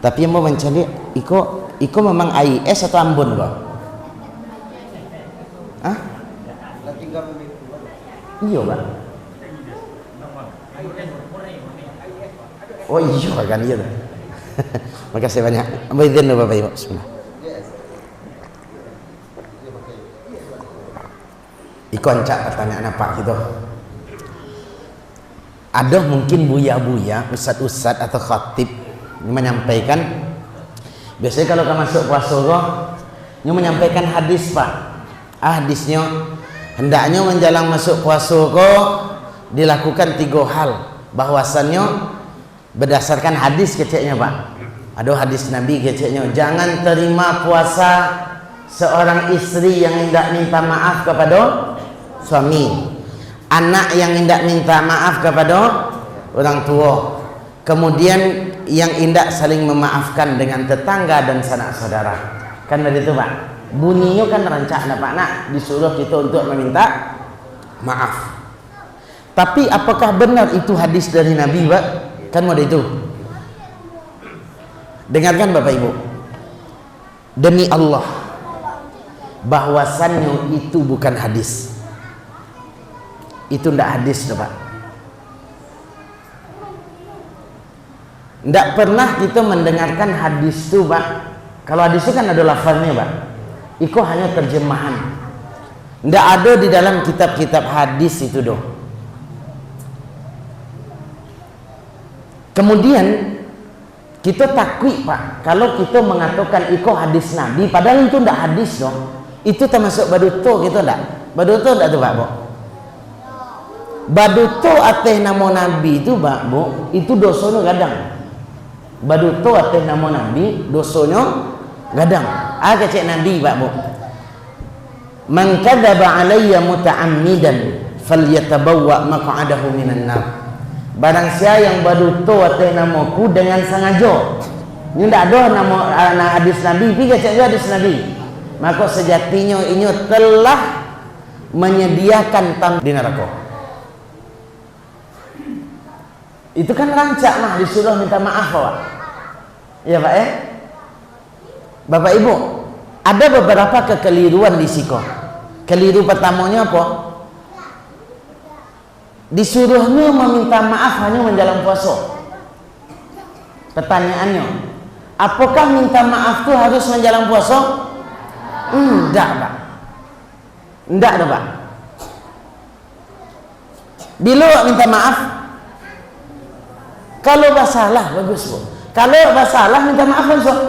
A: Tapi yang mau mencari, iko memang AIS atau Ambon kok?
D: Tinggal begitu.
A: Iya Pak. Oh iya kan iya tuh. Makasih banyak. Ambil izin dulu Bapak Ibu. Bismillah. Iko ancak pertanyaan apa gitu. Ada mungkin buya-buya, ustad-ustad atau khatib menyampaikan, biasanya kalau kamu masuk puasa kok, menyampaikan hadis Pak. Hadisnya hendaknya menjelang masuk puasa kok dilakukan 3 hal. Bahwasannya berdasarkan hadis keceknya Pak. Ada hadis Nabi keceknya, jangan terima puasa seorang istri yang hendak minta maaf kepada suami, anak yang hendak minta maaf kepada orang tua, kemudian yang hendak saling memaafkan dengan tetangga dan sanak saudara. Kan begitu Pak. Bunyinya kan rancak Pak nak disuruh kita untuk meminta maaf. Tapi apakah benar itu hadis dari Nabi Pak? Kan mau itu. Dengarkan Bapak Ibu. Demi Allah, bahwasannya itu bukan hadis. Itu ndak hadis Pak. Ndak pernah kita mendengarkan hadis itu Pak. Kalau hadis itu kan ada lafaznya Pak. Itu hanya terjemahan. Ndak ada di dalam kitab-kitab hadis itu doh. Kemudian kita takwi Pak, kalau kita mengatakan iko hadis Nabi, padahal itu ndak hadis dong. Itu termasuk baduto gitu ndak? Baduto ndak tuh Pak Bu? Baduto ateh nama Nabi itu Pak Bu, itu dosonya gadang. Baduto ateh nama Nabi, dosonya gadang. Kecek Nabi Pak Bu. Man kadzaba alayya muta'ammidan falyatabawwa maq'adahu minan nar. Barang siapa yang baduto atau namaku dengan sengaja, ini tidak ada nama hadis Nabi, pergi cek hadis Nabi, maka sejatinya ini telah menyediakan tempat di neraka. Itu kan rancak mah disuruh minta maaf Pak. Ya Pak ya. Bapak Ibu, ada beberapa kekeliruan di siko. Keliru pertamanya apa? Disuruhnya meminta maaf hanya menjelang puasa. Pertanyaannya, apakah minta maaf itu harus menjelang puasa? Enggak Pak. Enggak dong Pak. Bila minta maaf, kalau bersalah bagus Bu. Kalau bersalah minta maaf langsung.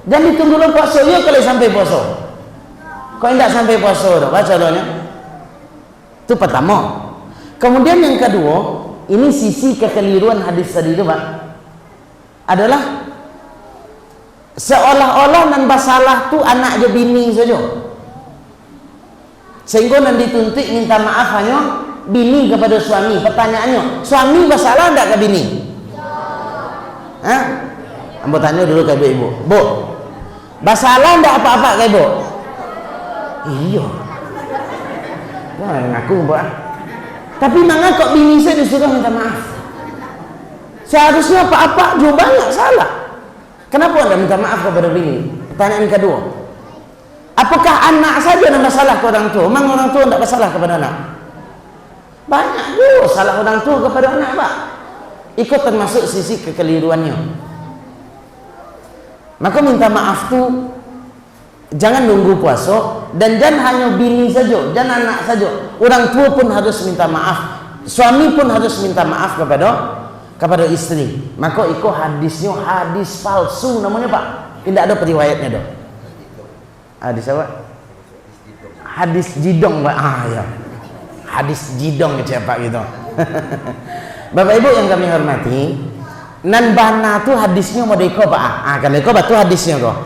A: Jangan ditunggu dulu puasa ya kalau sampai puasa. Kok enggak sampai puasa dong? Baca doanya. Itu pertama. Kemudian yang kedua, ini sisi kekeliruan hadis tadi itu Pak, adalah seolah-olah nan basalah tu anak je bini saja, sehingga nan dituntut minta maaf hanya bini kepada suami. Pertanyaannya, suami basalah enggak ke bini? Ambo tanya dulu ke ibu, Bu, basalah enggak apa-apa ke ibu? Iya. Wah, ngaku Bu. Tapi mana kok bini saya disuruh minta maaf? Seharusnya apa-apa juga banyak salah. Kenapa Anda minta maaf kepada bini? Pertanyaan kedua, apakah anak saja yang bersalah ke orang tua? Memang orang tua tidak bersalah kepada anak? Banyak juga salah orang tua kepada anak Pak. Ikut termasuk sisi kekeliruannya. Maka minta maaf tu jangan nunggu puasa, dan jangan hanya bini saja, jangan anak saja. Orang tua pun harus minta maaf, suami pun harus minta maaf kepada istri. Maka iko hadisnya hadis palsu namanya Pak. Tidak ada periwayatnya dong. Hadis apa? Hadis jidong Pak. Ya. Hadis jidong siapa gitu. Bapak Ibu yang kami hormati, nan bana tu hadisnya mau deko Pak. Kalau deko batu hadisnya kok.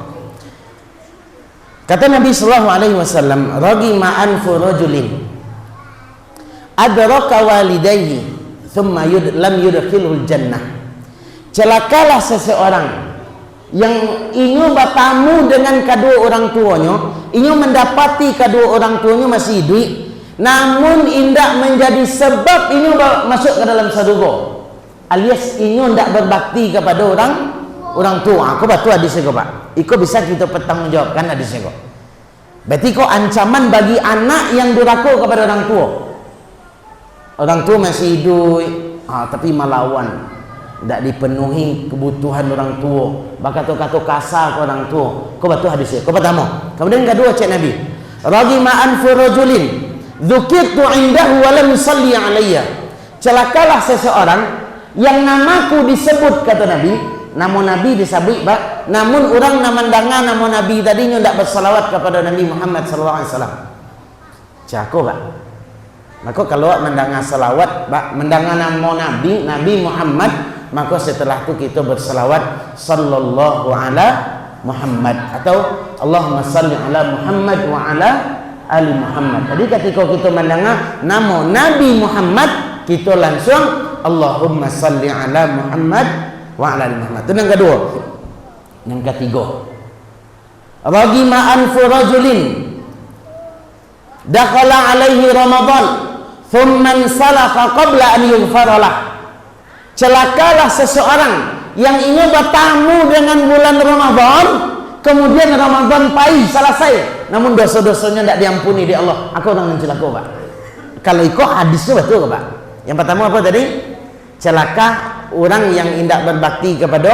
A: Kata Nabi sallallahu alaihi wasallam, "Ragima anfu rajulin adraka walidayhi thumma lam yudkhilul jannah." Celakalah seseorang yang ingin bertamu dengan kedua orang tuanya, ingin mendapati kedua orang tuanya masih hidup, namun indak menjadi sebab ingin masuk ke dalam surga, alias ingin tidak berbakti kepada orang tua. Aku batu hadisnya kok Pak. Iko bisa kita pertanggungjawabkan hadisnya kok. Berarti kok ancaman bagi anak yang durhaka kepada orang tua. Orang tua masih hidup, tapi melawan, tidak dipenuhi kebutuhan orang tua, kata kasar ke orang tua. Kau batu hadisnya. Kau pertama. Kemudian kedua cek Nabi. Ragima anfu rajulin dzukirtu indahu wa lam yusalli alayya. Celakalah seseorang yang namaku disebut, kata Nabi. Namun Nabi disebut Pak, namun orang namandanga nama Nabi tadinya tidak bersalawat kepada Nabi Muhammad sallallahu alaihi wasallam. Cako Pak. Maka kalau mendanga salawat, Pak, mendanga nama Nabi Muhammad, maka setelah itu kita bersalawat sallallahu ala Muhammad atau Allahumma salli ala Muhammad wa ala ali Muhammad. Jadi ketika kita mendanga nama Nabi Muhammad, kita langsung Allahumma salli ala Muhammad wa ala ali Muhammad. Itu yang kedua. Yang ketiga, ragima anfu rajulin dakhala alaihi Ramadan thumma salaka qabla an yughfara lah. Celakalah seseorang yang ingin bertamu dengan bulan Ramadan, kemudian Ramadan pahit selesai, namun dosa-dosanya tidak diampuni di Allah. Aku orang celaka Pak. Kalau ikut hadisnya betul Pak. Yang pertama apa tadi? Celaka orang yang tidak berbakti kepada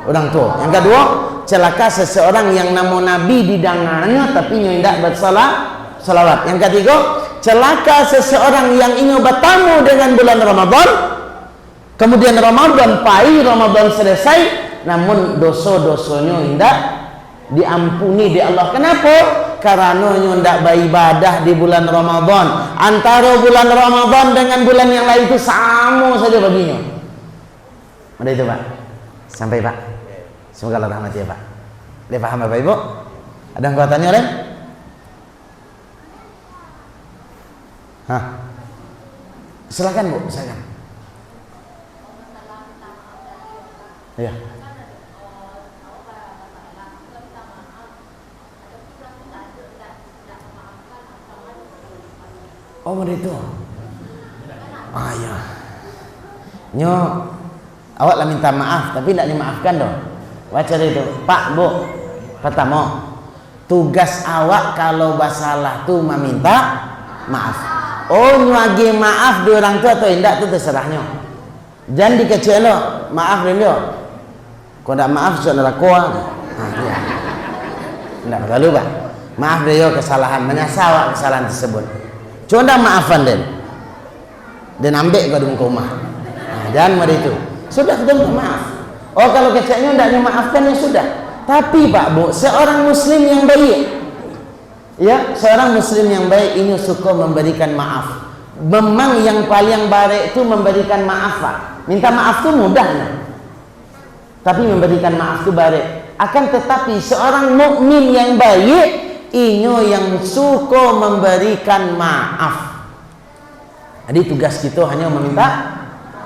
A: orang tua. Yang kedua, celaka seseorang yang nama Nabi didengarnya tapi tidak bersalawat. Yang ketiga, celaka seseorang yang ingin bertamu dengan bulan Ramadan, kemudian Ramadan pahit, Ramadan selesai, namun dosa-dosanya tidak diampuni di Allah. Kenapa? Karena tidak beribadah di bulan Ramadan. Antara bulan Ramadan dengan bulan yang lain itu sama saja baginya. Udah itu Pak. Sampai Pak. Semoga Allah rahmati ya Pak. Dia paham Bapak Ibu? Ada yang kau tanya lain? Hah? Silakan Bu, silakan. Iya. Oh begitu. Ya. Nyo, awak lah minta maaf tapi tidak dimaafkan dong. Baca itu, Pak Bu. Pertama, tugas awak kalau bersalah tu meminta maaf. Oh nyuagi maaf di orang tua atau tidak tu terserahnya. Jangan dikecil lo, maaf dulu. Kau tidak maaf saudara kau. Ya. Tidak perlu Pak. Maaf dia kesalahan, menyesal kesalahan tersebut. Cuma dah maafan dan ambil kau di rumah. Jangan mari itu. Sudah kita minta maaf. Oh kalau kecilnya tidak dimaafkan ya sudah. Tapi Pak Bu, seorang Muslim yang baik, ya seorang Muslim yang baik ini suka memberikan maaf. Memang yang paling baik itu memberikan maaf Pak. Minta maaf itu mudahnya. Tapi memberikan maaf itu baik. Akan tetapi seorang mukmin yang baik inyo yang suka memberikan maaf. Jadi tugas kita hanya meminta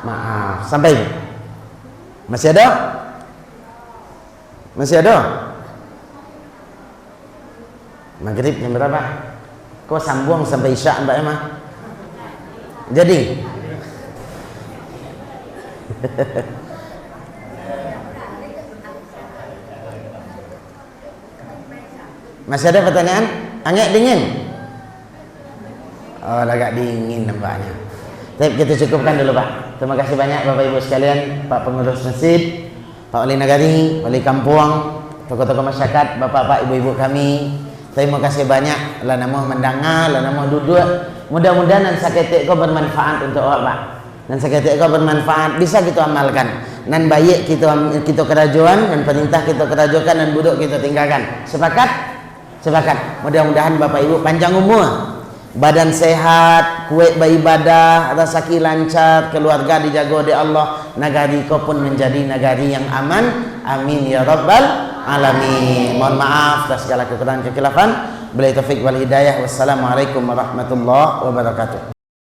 A: maaf. Sampai masih ada? Masih ada? Maghrib jam berapa? Kau sambung sampai isya Mbak Emma? Jadi masih ada pertanyaan? Angin dingin? Oh, agak dingin nampaknya. Tapi kita cukupkan dulu Pak. Terima kasih banyak Bapak Ibu sekalian, Pak Pengurus Masjid, Pak Wali Nagari, Wali Kampung, tokoh-tokoh masyarakat, bapak-bapak, ibu-ibu kami. Terima kasih banyak lah nama mendengar, lah nama duduk. Mudah-mudahan nan saketik kau bermanfaat untuk awak, Pak. Dan saketik kau bermanfaat, bisa kita amalkan. Nan baik kita kerajuan, dan perintah kita kerajukan, dan buduk kita tinggalkan. Sepakat? Sepakat. Mudah-mudahan Bapak Ibu panjang umur, badan sehat, kuat beribadah, rezeki lancar, keluarga dijaga oleh Allah, negari kau pun menjadi negari yang aman. Amin ya rabbal alamin. Mohon maaf atas segala kekurangan kekhilafan. Billahi taufik wal hidayah. Wassalamualaikum warahmatullahi wabarakatuh.